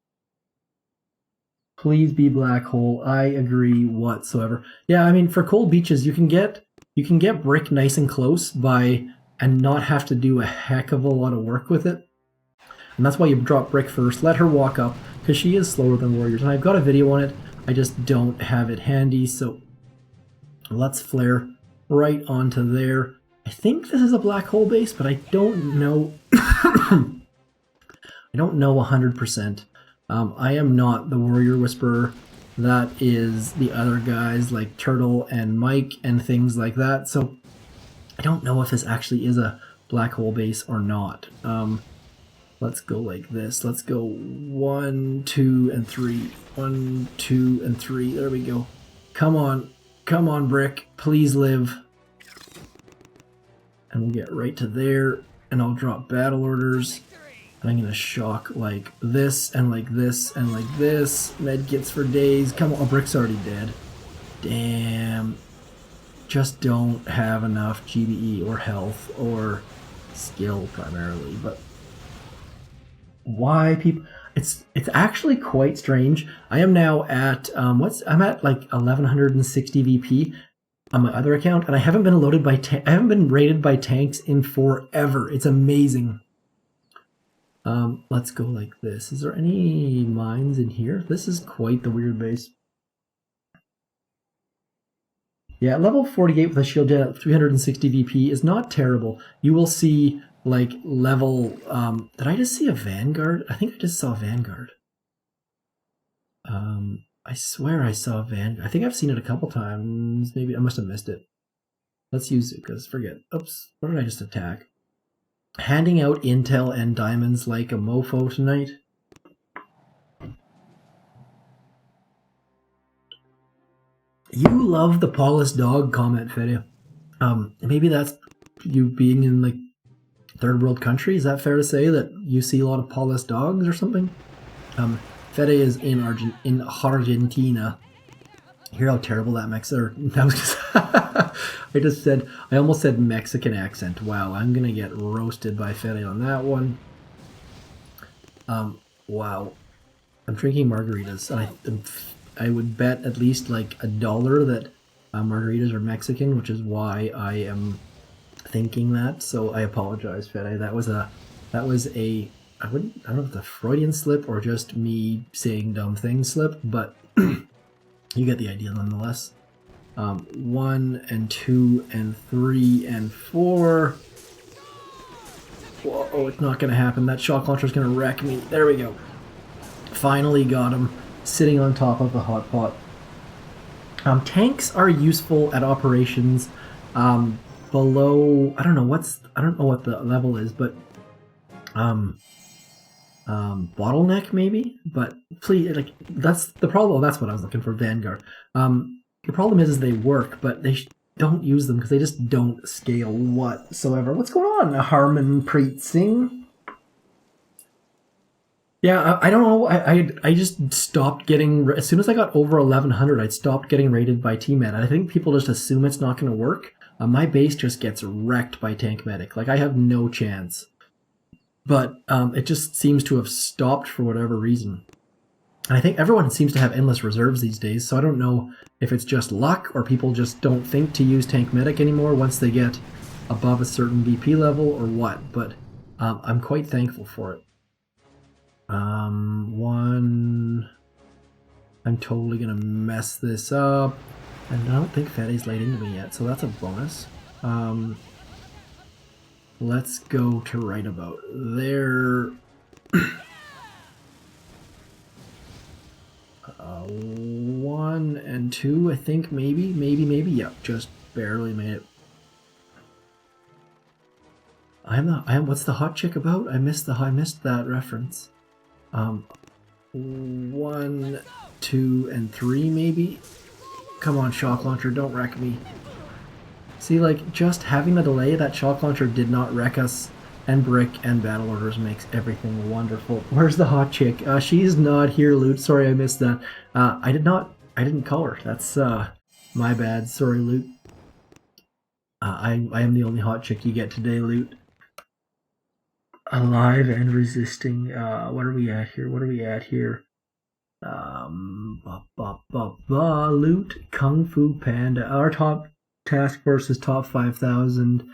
Please be black hole. I agree whatsoever. Yeah, I mean, for cold beaches, you can get brick nice and close and not have to do a heck of a lot of work with it. And that's why you drop brick first. Let her walk up because she is slower than warriors. And I've got a video on it. I just don't have it handy. So let's flare right onto there. I think this is a black hole base, but I don't know. I don't know 100%. I am not the warrior whisperer. That is the other guys like Turtle and Mike and things like that. So I don't know if this actually is a black hole base or not. Let's go like this. Let's go 1, 2, and 3. 1, 2, and 3. There we go. Come on. Come on, brick. Please live. And we'll get right to there. And I'll drop battle orders. And I'm going to shock like this and like this and like this. Medkits for days. Come on. Oh, brick's already dead. Damn. Just don't have enough GBE or health or skill primarily. But why people... It's actually quite strange. I am now at I'm at like 1160 VP on my other account, and I haven't been loaded by I haven't been rated by tanks in forever. It's amazing. Let's go like this. Is there any mines in here? This is quite the weird base. Yeah, level 48 with a shield jet at 360 VP is not terrible. You will see like level did I just see a Vanguard? I think I just saw a Vanguard. I swear I saw a Vanguard. I think I've seen it a couple times. Maybe I must have missed it. Let's use Zookas. Forget. Oops. What did I just attack? Handing out intel and diamonds like a mofo tonight. You love the Paulus dog comment, Fede. Maybe that's you being in like third world country. Is that fair to say that you see a lot of Paulus dogs or something? Fede is in Argentina. Hear how terrible that Mexican. That was just, I almost said Mexican accent. Wow, I'm gonna get roasted by Fede on that one. Wow, I'm drinking margaritas, and I would bet at least like $1 that margaritas are Mexican, which is why I am thinking that, so I apologize, Fede. That was a I don't know if it's a Freudian slip or just me saying dumb things slip, but you get the idea nonetheless. 1 and 2 and 3 and 4. Whoa, it's not gonna happen. That shock launcher's gonna wreck me. There we go. Finally got him, sitting on top of the hot pot. Tanks are useful at operations below. I don't know what the level is, but bottleneck maybe. But please, like that's the problem. That's what I was looking for. Vanguard. The problem is they work, but they don't use them because they just don't scale whatsoever. What's going on, Harmanpreet Singh? Yeah, I don't know. I just stopped getting, as soon as I got over 1100, I stopped getting rated by T-Med. I think people just assume it's not going to work. My base just gets wrecked by Tank Medic. Like, I have no chance. But it just seems to have stopped for whatever reason. And I think everyone seems to have endless reserves these days, so I don't know if it's just luck or people just don't think to use Tank Medic anymore once they get above a certain VP level or what. But I'm quite thankful for it. I'm totally gonna mess this up, and I don't think Fede's laid into me yet, so that's a bonus. Let's go to right about there. 1 and 2, I think, maybe, yeah, just barely made it. What's the hot chick about? I missed that reference. 1, 2, and 3, maybe? Come on, shock launcher, don't wreck me. See, like, just having the delay, that shock launcher did not wreck us, and Brick and Battle Orders makes everything wonderful. Where's the hot chick? She's not here, Loot. Sorry, I missed that. I didn't call her. That's, my bad. Sorry, Loot. I am the only hot chick you get today, Loot. Alive and resisting. What are we at here? Loot, Kung Fu Panda. Our top task force is top 5,000.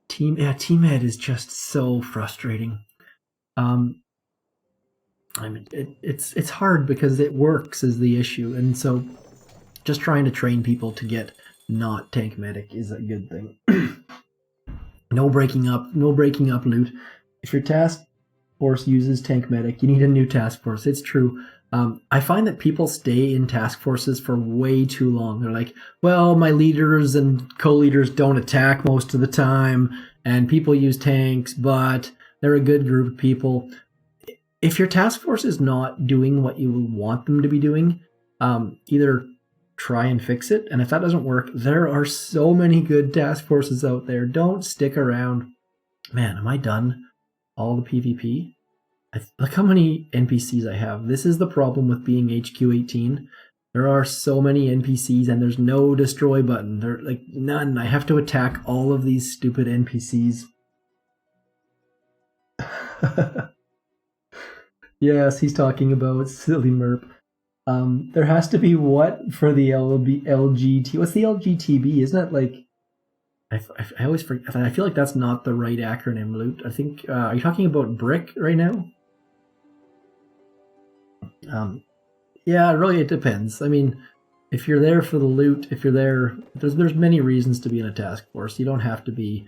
Team-Ed is just so frustrating. It's hard because it works is the issue, and so just trying to train people to get not Tank Medic is a good thing. No breaking up, Loot. If your task force uses Tank Medic, you need a new task force. It's true. I find that people stay in task forces for way too long. They're like, well, my leaders and co-leaders don't attack most of the time, and people use tanks, but they're a good group of people. If your task force is not doing what you want them to be doing, either try and fix it, and if that doesn't work, there are so many good task forces out there. Don't stick around. Man, am I done? All the PvP? Look how many NPCs I have. This is the problem with being HQ18. There are so many NPCs and there's no destroy button. There's like none. I have to attack all of these stupid NPCs. Yes, he's talking about silly merp. There has to be what for the LGT? What's the LGTB? Isn't that like... I always forget. I feel like that's not the right acronym, Loot. I think... are you talking about Brick right now? Yeah, really, it depends. I mean, if you're there for the loot, if you're there... There's many reasons to be in a task force. You don't have to be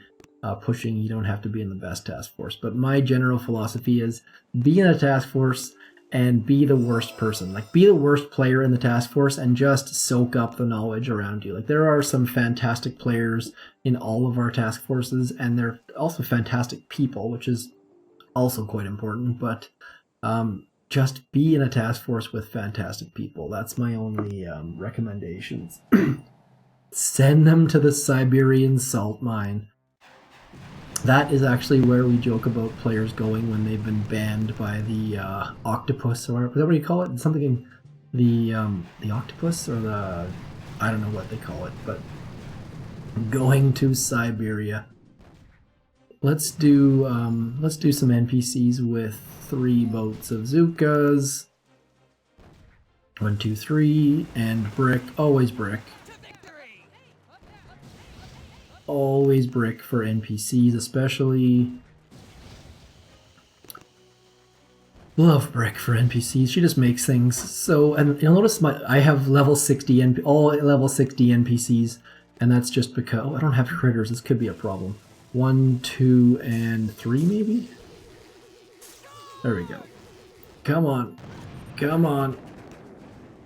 pushing. You don't have to be in the best task force. But my general philosophy is be in a task force and be the worst person. Like, be the worst player in the task force and just soak up the knowledge around you. Like, there are some fantastic players in all of our task forces, and they're also fantastic people, which is also quite important. But just be in a task force with fantastic people. That's my only recommendations. Send them to the Siberian salt mine. That is actually where we joke about players going when they've been banned by the octopus, or is that what you call it? Something in the octopus or the... I don't know what they call it, but going to Siberia. Let's do some NPCs with 3 boats of Zookas. 1, 2, 3, and Brick. Always Brick. always brick for NPCs, especially. Love brick for NPCs. She just makes things so. And you'll notice I have level 60 all level 60 NPCs, and that's just because I don't have critters. This could be a problem. 1, 2, and 3 maybe. There we go. Come on, come on.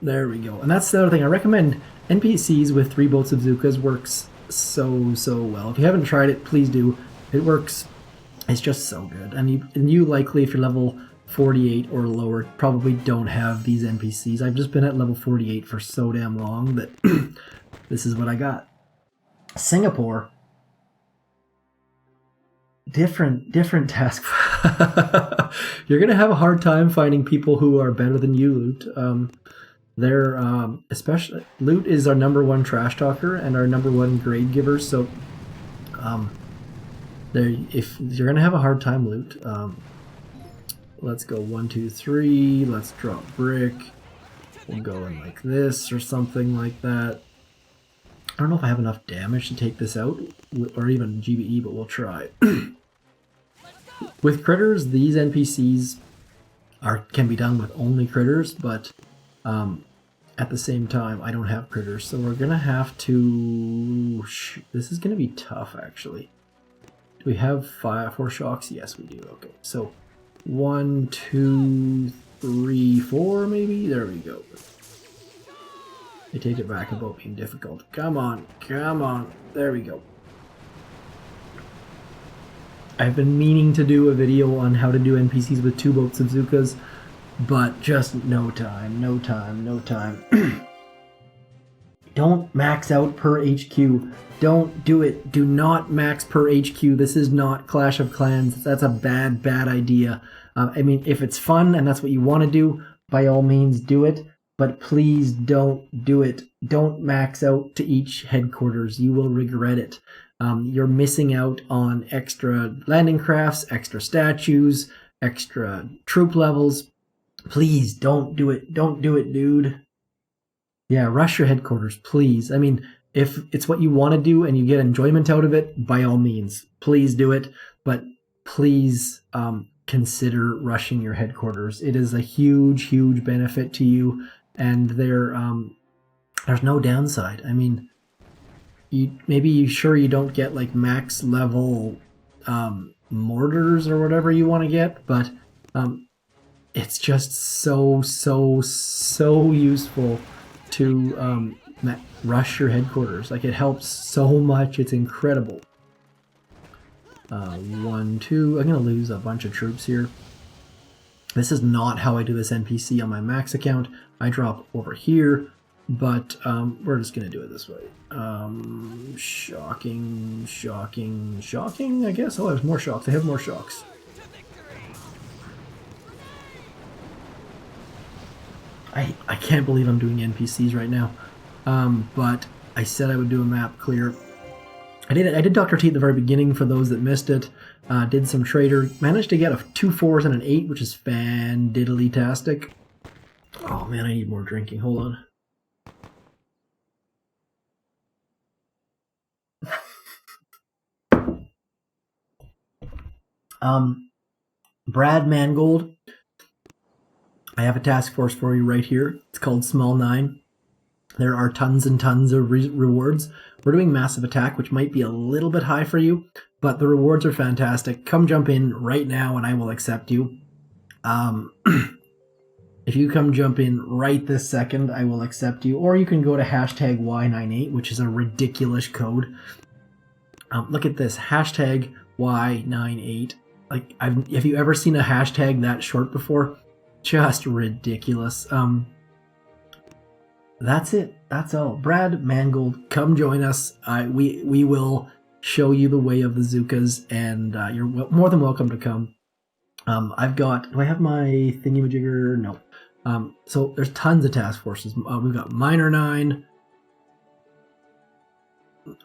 There we go. And that's the other thing. I recommend NPCs with 3 boats of Zookas works so well. If you haven't tried it, please do. It works. It's just so good. And you likely, if you're level 48 or lower, probably don't have these NPCs. I've just been at level 48 for so damn long that this is what I got. Singapore. Different task. You're gonna have a hard time finding people who are better than you, Loot. They're especially Loot is our #1 trash talker and our #1 grade giver. So, if you're gonna have a hard time, Loot. Let's go 1, 2, 3. Let's drop brick. We'll go in like this or something like that. I don't know if I have enough damage to take this out, or even GBE, but we'll try. With critters, these NPCs can be done with only critters, but at the same time, I don't have critters, so we're gonna have to. This is gonna be tough, actually. Do we have 4 shocks? Yes, we do. Okay, so 1, 2, 3, 4, maybe. There we go. I take it back about being difficult. Come on, come on. There we go. I've been meaning to do a video on how to do NPCs with 2 boats of Zookas, but just no time, no time, no time. Don't max out per HQ. Don't do it. Do not max per HQ. This is not Clash of Clans. That's a bad idea. I mean, if it's fun and that's what you want to do, by all means do it. But please don't do it. Don't max out to each headquarters. You will regret it. You're missing out on extra landing crafts, extra statues, extra troop levels. Please don't do it. Don't do it, dude. Yeah, rush your headquarters, please. I mean, if it's what you want to do and you get enjoyment out of it, by all means, please do it. But please consider rushing your headquarters. It is a huge benefit to you. And there's no downside. I mean, maybe you don't get like max level mortars or whatever you want to get, but it's just so useful to rush your headquarters. Like, it helps so much. It's incredible. 1, 2. I'm gonna lose a bunch of troops here. This is not how I do this NPC on my max account. I drop over here, but we're just going to do it this way. Shocking, I guess. Oh, there's more shocks. I have more shocks. I can't believe I'm doing NPCs right now. But I said I would do a map clear. I did Dr.T at the very beginning for those that missed it. Did some trader. Managed to get 2 4s and an 8, which is fan-diddly-tastic. Oh man, I need more drinking. Hold on. Brad Mangold. I have a task force for you right here. It's called Small 9. There are tons and tons of rewards. We're doing Massive Attack, which might be a little bit high for you, but the rewards are fantastic. Come jump in right now and I will accept you. If you come jump in right this second, I will accept you. Or you can go to hashtag Y98, which is a ridiculous code. Look at this, hashtag Y98. Like, have you ever seen a hashtag that short before? Just ridiculous. That's it. That's all. Brad Mangold, come join us. We will show you the way of the Zookas, and you're more than welcome to come. Do I have my thingy-majigger? No. So there's tons of task forces. We've got Miner 9.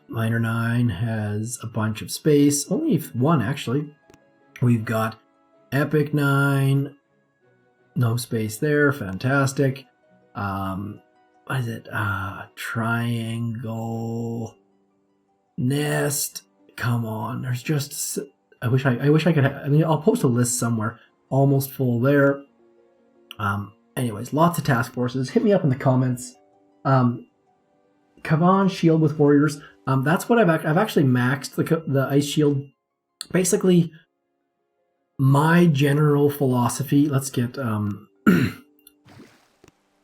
Miner 9 has a bunch of space. Only 1, actually. We've got Epic 9. No space there. Fantastic. What is it? Triangle Nest. Come on. There's just... I wish I could... I mean, I'll post a list somewhere. Almost full there. Anyways, lots of task forces. Hit me up in the comments. Kavan shield with warriors. That's what I've actually maxed the ice shield. Basically, my general philosophy. Let's get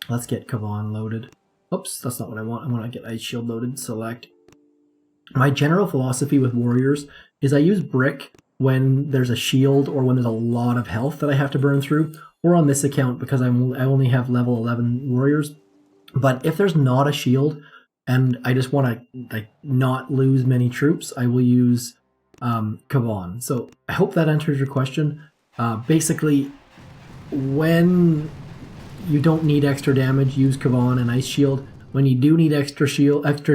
let's get Kavan loaded. Oops, that's not what I want. I want to get ice shield loaded. Select. My general philosophy with warriors is I use brick when there's a shield or when there's a lot of health that I have to burn through, or on this account because I only have level 11 warriors. But if there's not a shield and I just want to like not lose many troops, I will use Kavan. So I hope that answers your question. Basically, when you don't need extra damage, use Kavan and Ice Shield. When you do need extra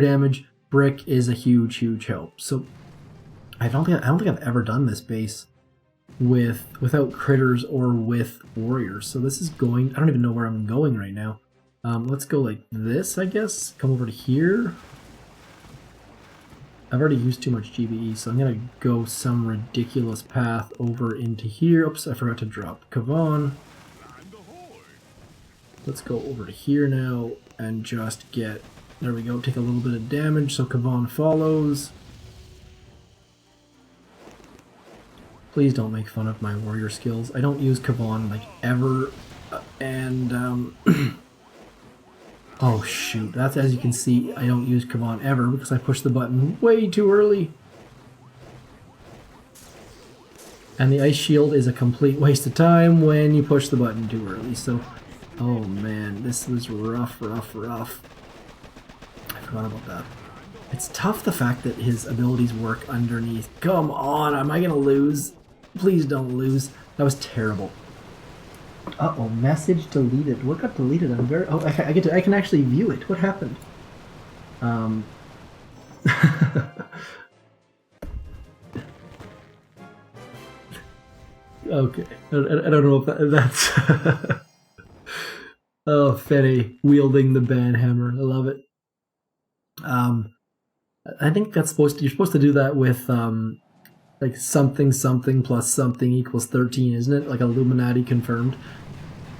damage, Brick is a huge help. So I don't think I've ever done this base without critters or with warriors. So this is going. I don't even know where I'm going right now. Let's go like this, I guess. Come over to here. I've already used too much GBE, so I'm gonna go some ridiculous path over into here. Oops, I forgot to drop Kavan. Let's go over to here now and just get, there we go, take a little bit of damage so Kavan follows. Please don't make fun of my warrior skills. I don't use Kavan like ever, and oh shoot, that's, as you can see, I don't use Kavan ever because I pushed the button way too early. And the ice shield is a complete waste of time when you push the button too early, so oh man, this was rough. I forgot about that. It's tough, the fact that his abilities work underneath. Come on, am I gonna lose? Please don't lose. That was terrible. Uh-oh, message deleted. What got deleted? I'm very... Oh, I can actually view it. What happened? Okay. I don't know if that's... Oh, Fede wielding the banhammer. I love it. I think that's supposed to... You're supposed to do that with, like, something plus something equals 13, isn't it? Like Illuminati confirmed.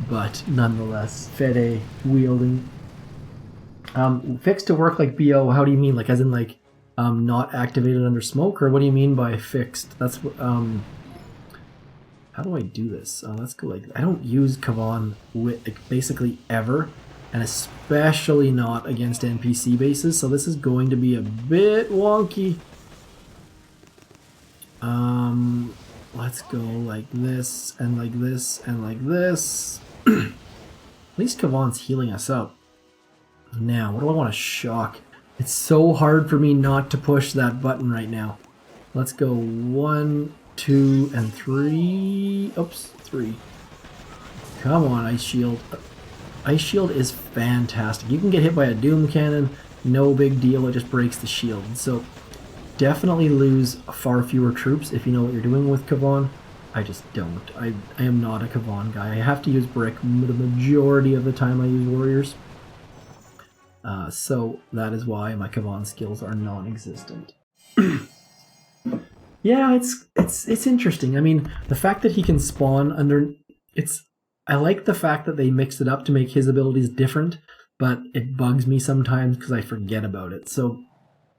But nonetheless, Fede wielding. Fixed to work like BO, how do you mean? Like, as in, like, not activated under smoke? Or what do you mean by fixed? That's, how do I do this? Let's go like, I don't use Kavan like, basically ever, and especially not against NPC bases, so this is going to be a bit wonky. Let's go like this, and like this, and like this. At least Kavan's healing us up. Now, what do I want to shock? It's so hard for me not to push that button right now. Let's go 1, 2, and 3. Oops, 3. Come on, Ice Shield. Ice Shield is fantastic. You can get hit by a Doom Cannon, no big deal, it just breaks the shield. So definitely lose far fewer troops if you know what you're doing with Kavan. I just don't. I am not a Kavan guy. I have to use Brick the majority of the time I use Warriors. So that is why my Kavan skills are non-existent. Yeah, it's interesting. I mean, the fact that he can spawn under... I like the fact that they mixed it up to make his abilities different, but it bugs me sometimes because I forget about it. So,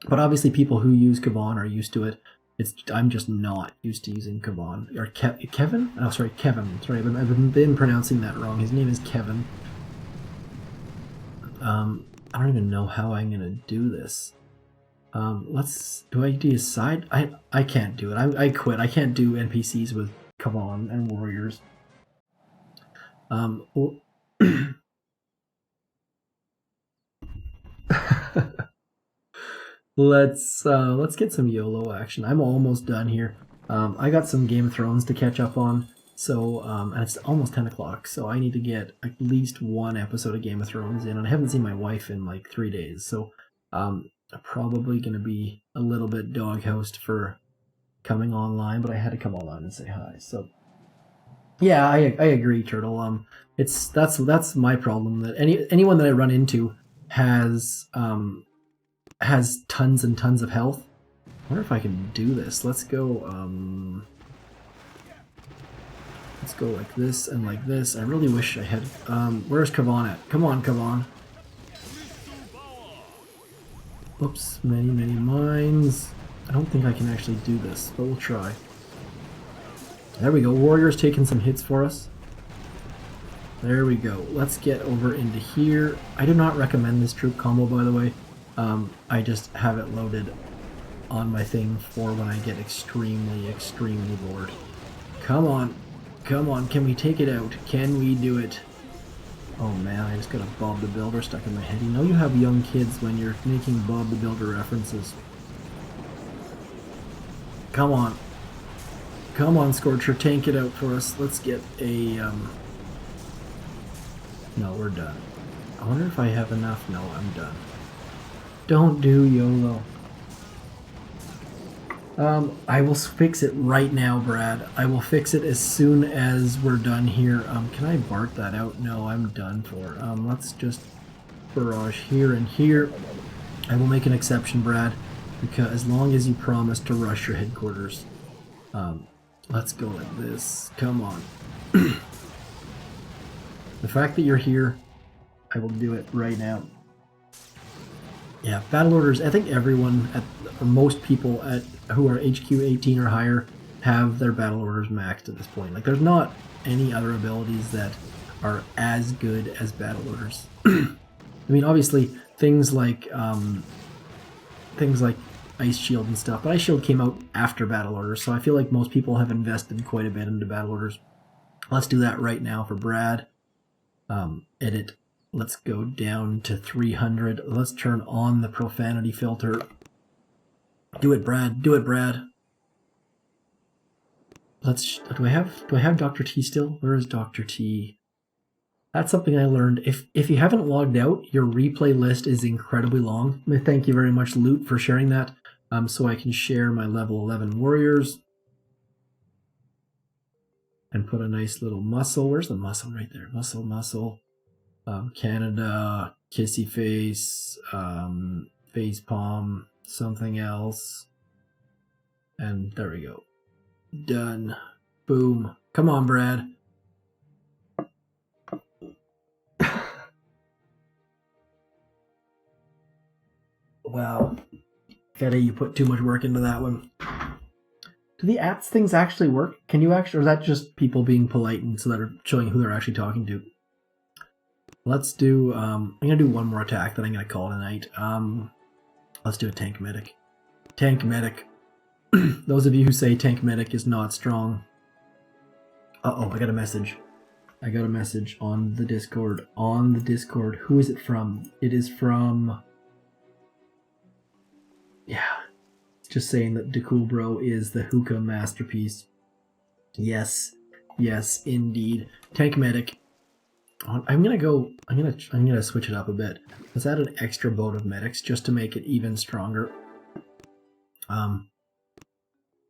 but obviously people who use Kavan are used to it. I'm just not used to using Kavan. Or Kevin? Oh, sorry, Kevin. Sorry, I've been pronouncing that wrong. His name is Kevin. I don't even know how I'm gonna do this. Do I decide? I can't do it. I quit. I can't do NPCs with Kavan and Warriors. Let's get some YOLO action. I'm almost done here. I got some Game of Thrones to catch up on, so and it's almost 10 o'clock, so I need to get at least one episode of Game of Thrones in, and I haven't seen my wife in like 3 days, so I'm probably going to be a little bit doghoused for coming online, but I had to come online and say hi. So yeah, I agree, Turtle. That's my problem, that anyone that I run into has tons and tons of health, wonder if I can do this. Let's go, let's go like this and like this. I really wish I had, where's Kavan at? Come on, Kavan. Oops, many mines. I don't think I can actually do this, but we'll try. There we go, Warrior's taking some hits for us. There we go. Let's get over into here. I do not recommend this troop combo, by the way. I just have it loaded on my thing for when I get extremely bored. Come on. Come on, can we take it out? Can we do it? Oh man, I just got a Bob the Builder stuck in my head. You know you have young kids when you're making Bob the Builder references. Come on. Come on, Scorcher, tank it out for us. Let's get a, No, we're done. I wonder if I have enough. No, I'm done. Don't do YOLO. I will fix it right now, Brad. I will fix it as soon as we're done here. Can I BART that out? No, I'm done for. Let's just barrage here and here. I will make an exception, Brad, because as long as you promise to rush your headquarters. Let's go like this. Come on. The fact that you're here, I will do it right now. Yeah, battle orders. I think everyone, or most people who are HQ18 or higher, have their battle orders maxed at this point. Like, there's not any other abilities that are as good as battle orders. I mean, obviously, things like Ice Shield and stuff, but Ice Shield came out after battle orders, so I feel like most people have invested quite a bit into battle orders. Let's do that right now for Brad. Edit. Let's go down to 300. Let's turn on the profanity filter. Do it, Brad. Do it, Brad. Let's. Do I have Dr. T still? Where is Dr. T? That's something I learned. If you haven't logged out, your replay list is incredibly long. Thank you very much, Loot, for sharing that. So I can share my level 11 warriors and put a nice little muscle. Where's the muscle? Right there. Muscle. Canada, kissy face, face palm, something else. And there we go. Done. Boom. Come on, Brad. Wow. Feta, you put too much work into that one. Do the ats things actually work? Can you actually, or is that just people being polite and so that are showing who they're actually talking to? Let's do, I'm going to do one more attack, then I'm going to call it a night. Let's do a tank medic. Tank medic. Those of you who say tank medic is not strong. Uh-oh, I got a message. I got a message on the Discord. On the Discord. Who is it from? It is from... Yeah. It's just saying that DeCool Bro is the hookah masterpiece. Yes. Yes, indeed. Tank medic. I'm gonna switch it up a bit. Let's add an extra boat of medics just to make it even stronger.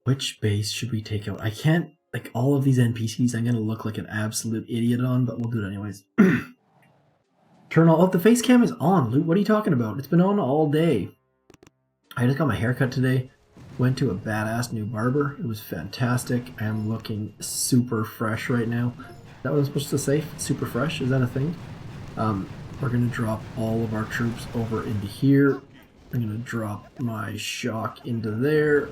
Which base should we take out? I can't, like, all of these NPCs I'm gonna look like an absolute idiot on, but we'll do it anyways. Turn all, oh, the face cam is on, Luke. What are you talking about? It's been on all day. I just got my haircut today. Went to a badass new barber. It was fantastic. I am looking super fresh right now. Is that what I'm supposed to say? Super fresh? Is that a thing? We're going to drop all of our troops over into here. I'm going to drop my shock into there.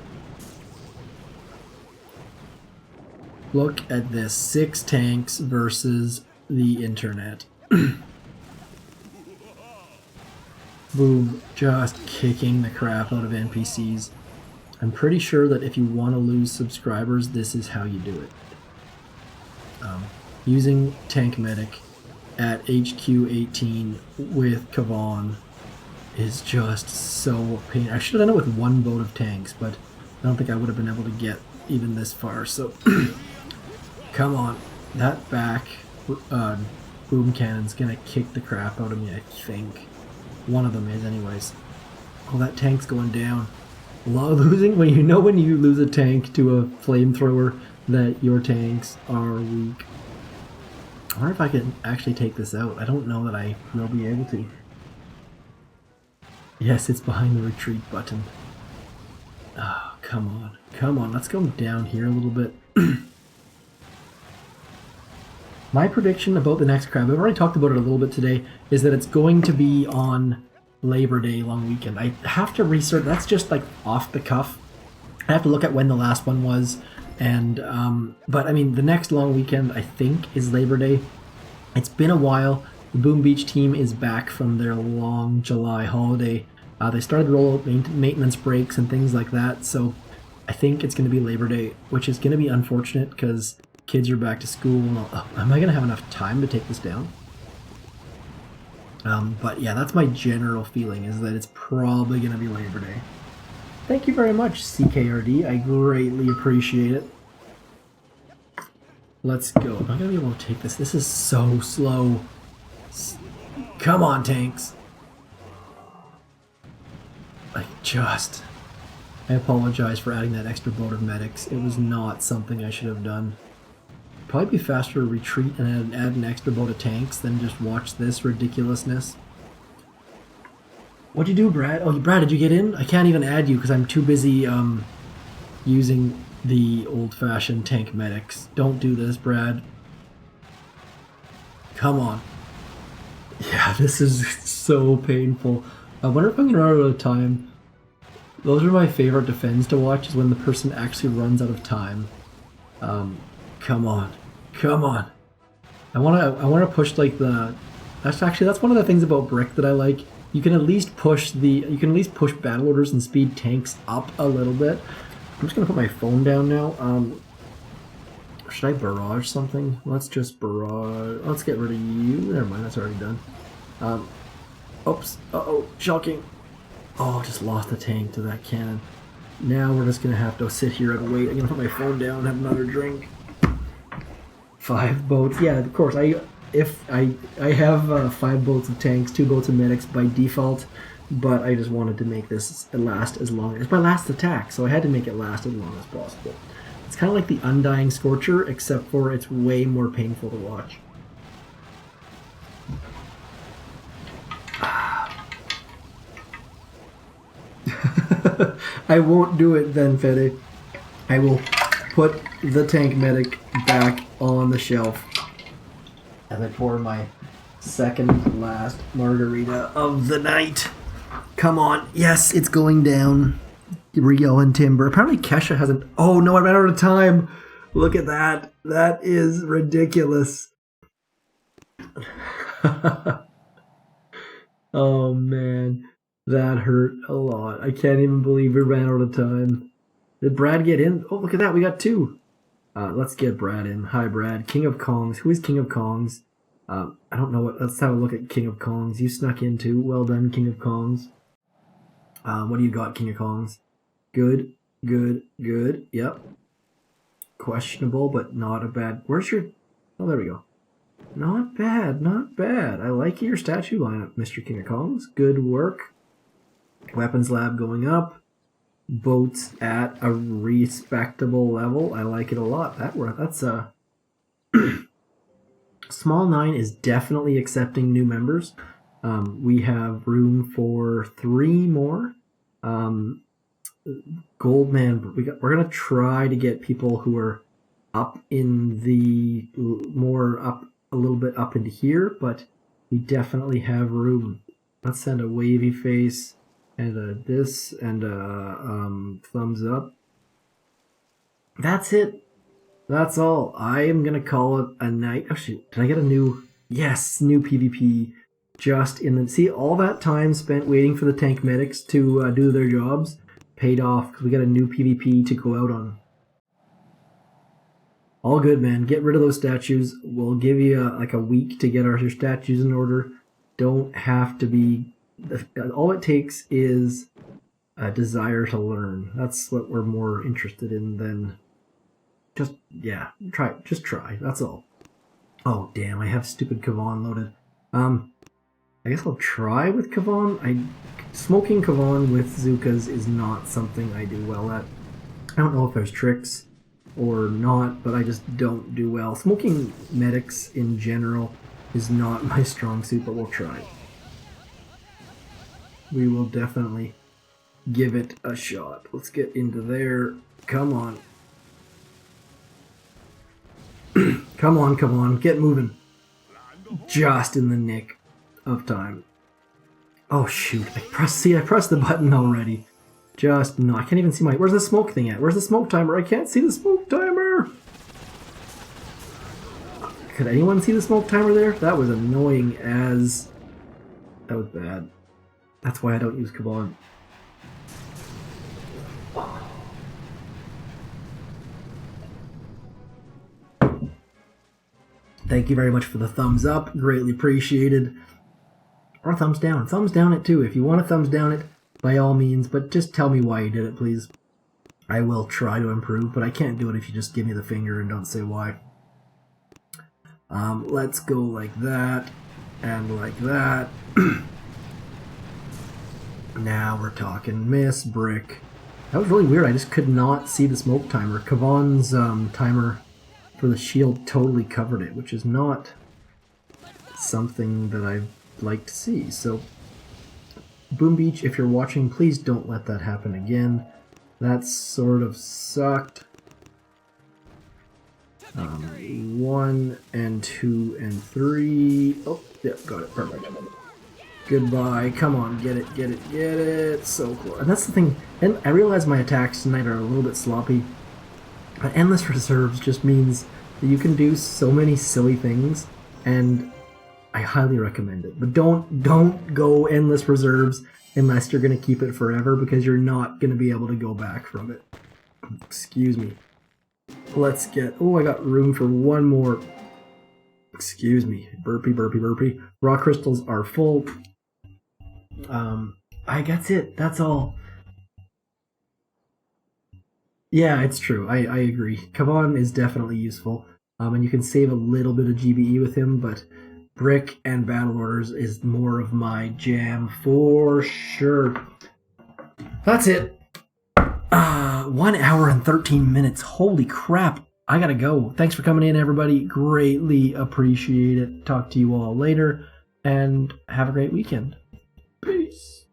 Look at this. 6 tanks versus the internet. Boom. Just kicking the crap out of NPCs. I'm pretty sure that if you want to lose subscribers, this is how you do it. Using tank medic at HQ18 with Kavan is just so painful. I should have done it with one boat of tanks, but I don't think I would have been able to get even this far. So, come on. That back boom cannon's gonna kick the crap out of me, I think. One of them is anyways. Oh, that tank's going down. Losing, when you lose a tank to a flamethrower that your tanks are weak. I wonder if I can actually take this out. I don't know that I will be able to. Yes, it's behind the retreat button. Oh, come on. Come on, let's go down here a little bit. My prediction about the next crab, I've already talked about it a little bit today, is that it's going to be on Labor Day long weekend. I have to research, that's just like off the cuff. I have to look at when the last one was, and but I mean the next long weekend I think is Labor Day. It's been a while. The Boom Beach team is back from their long July holiday. They started to roll out maintenance breaks and things like that, so I think it's going to be Labor Day, which is going to be unfortunate because kids are back to school. And am I going to have enough time to take this down? But yeah, that's my general feeling, is that it's probably going to be Labor Day. Thank you very much, CKRD. I greatly appreciate it. Let's go. I'm not going to be able to take this. This is so slow. Come on, tanks. I apologize for adding that extra boat of medics. It was not something I should have done. Probably be faster to retreat and add an extra boat of tanks than just watch this ridiculousness. What'd you do, Brad? Oh, Brad, did you get in? I can't even add you because I'm too busy using the old-fashioned tank medics. Don't do this, Brad. Come on. Yeah, this is so painful. I wonder if I'm going to run out of time. Those are my favorite defends to watch, is when the person actually runs out of time. Come on. Come on. I want to push like the... That's one of the things about Brick that I like. You can at least push battle orders and speed tanks up a little bit. I'm just going to put my phone down now. Should I barrage something? Let's just barrage. Let's get rid of you. Never mind, that's already done. Oops. Uh-oh. Shocking. Oh, just lost the tank to that cannon. Now we're just going to have to sit here and wait. I'm going to put my phone down and have another drink. 5 boats. Yeah, of course. I have 5 boats of tanks, 2 boats of medics by default, but I just wanted to make this last as long. It's my last attack, so I had to make it last as long as possible. It's kind of like the Undying Scorcher, except for it's way more painful to watch. I won't do it then, Fede. I will put the tank medic back on the shelf as I pour my second last margarita of the night. Come on. Yes, it's going down. Rio and Timber. Apparently Kesha hasn't... Oh no, I ran out of time. Look at that. That is ridiculous. Oh man. That hurt a lot. I can't even believe we ran out of time. Did Brad get in? Oh, look at that. We got 2. Let's get Brad in. Hi, Brad. King of Kongs. Who is King of Kongs? I don't know what... Let's have a look at King of Kongs. You snuck in too. Well done, King of Kongs. What do you got, King of Kongs? Good, good, good. Yep. Questionable, but not a bad... Where's your... Oh, there we go. Not bad, not bad. I like your statue lineup, Mr. King of Kongs. Good work. Weapons lab going up. Boats at a respectable level. I like it a lot. That's a... Small 9 is definitely accepting new members. We have room for 3 more. Goldman, we're gonna try to get people who are up in the a little bit up into here, but we definitely have room. Let's send a wavy face and a this and a thumbs up. That's it. That's all. I am gonna call it a night. Oh shoot! Did I get a new? Yes, new PvP. Just in the see all that time spent waiting for the tank medics to do their jobs paid off because we got a new PvP to go out on. All good, man. Get rid of those statues. We'll give you like a week to get your statues in order. Don't have to be... All it takes is a desire to learn. That's what we're more interested in than... Just, yeah, try. Just try. That's all. Oh, damn. I have stupid Kavan loaded. I guess I'll try with Kavan. Smoking Kavan with Zookas is not something I do well at. I don't know if there's tricks or not, but I just don't do well. Smoking medics in general is not my strong suit, but we'll try. We will definitely give it a shot. Let's get into there. Come on. Come on, come on. Get moving. Just in the nick of time. Oh shoot. I pressed the button already. No, I can't even see where's the smoke thing at? Where's the smoke timer? I can't see the smoke timer! Could anyone see the smoke timer there? That was annoying as... That was bad. That's why I don't use Kavan. Thank you very much for the thumbs up. Greatly appreciated. Or thumbs down. Thumbs down it too. If you want to thumbs down it, by all means. But just tell me why you did it, please. I will try to improve, but I can't do it if you just give me the finger and don't say why. Let's go like that. And like that. Now we're talking. Miss Brick. That was really weird. I just could not see the smoke timer. Kavan's timer for the shield totally covered it, which is not something that I'd like to see. So, Boom Beach, if you're watching, please don't let that happen again. That sort of sucked. 1 and 2 and 3. Oh, yeah, got it. Perfect. Goodbye. Come on, get it, get it, get it. So close. And that's the thing. And I realize my attacks tonight are a little bit sloppy. But Endless Reserves just means that you can do so many silly things, and I highly recommend it. But don't go Endless Reserves unless you're going to keep it forever, because you're not going to be able to go back from it. Excuse me. Let's get... Oh, I got room for one more. Excuse me. Burpee, burpee, burpee. Raw crystals are full. That's it. That's all. Yeah, it's true. I agree. Kavan is definitely useful. And you can save a little bit of GBE with him, but Brick and Battle Orders is more of my jam for sure. That's it. 1 hour and 13 minutes. Holy crap. I gotta go. Thanks for coming in, everybody. Greatly appreciate it. Talk to you all later, and have a great weekend. Peace.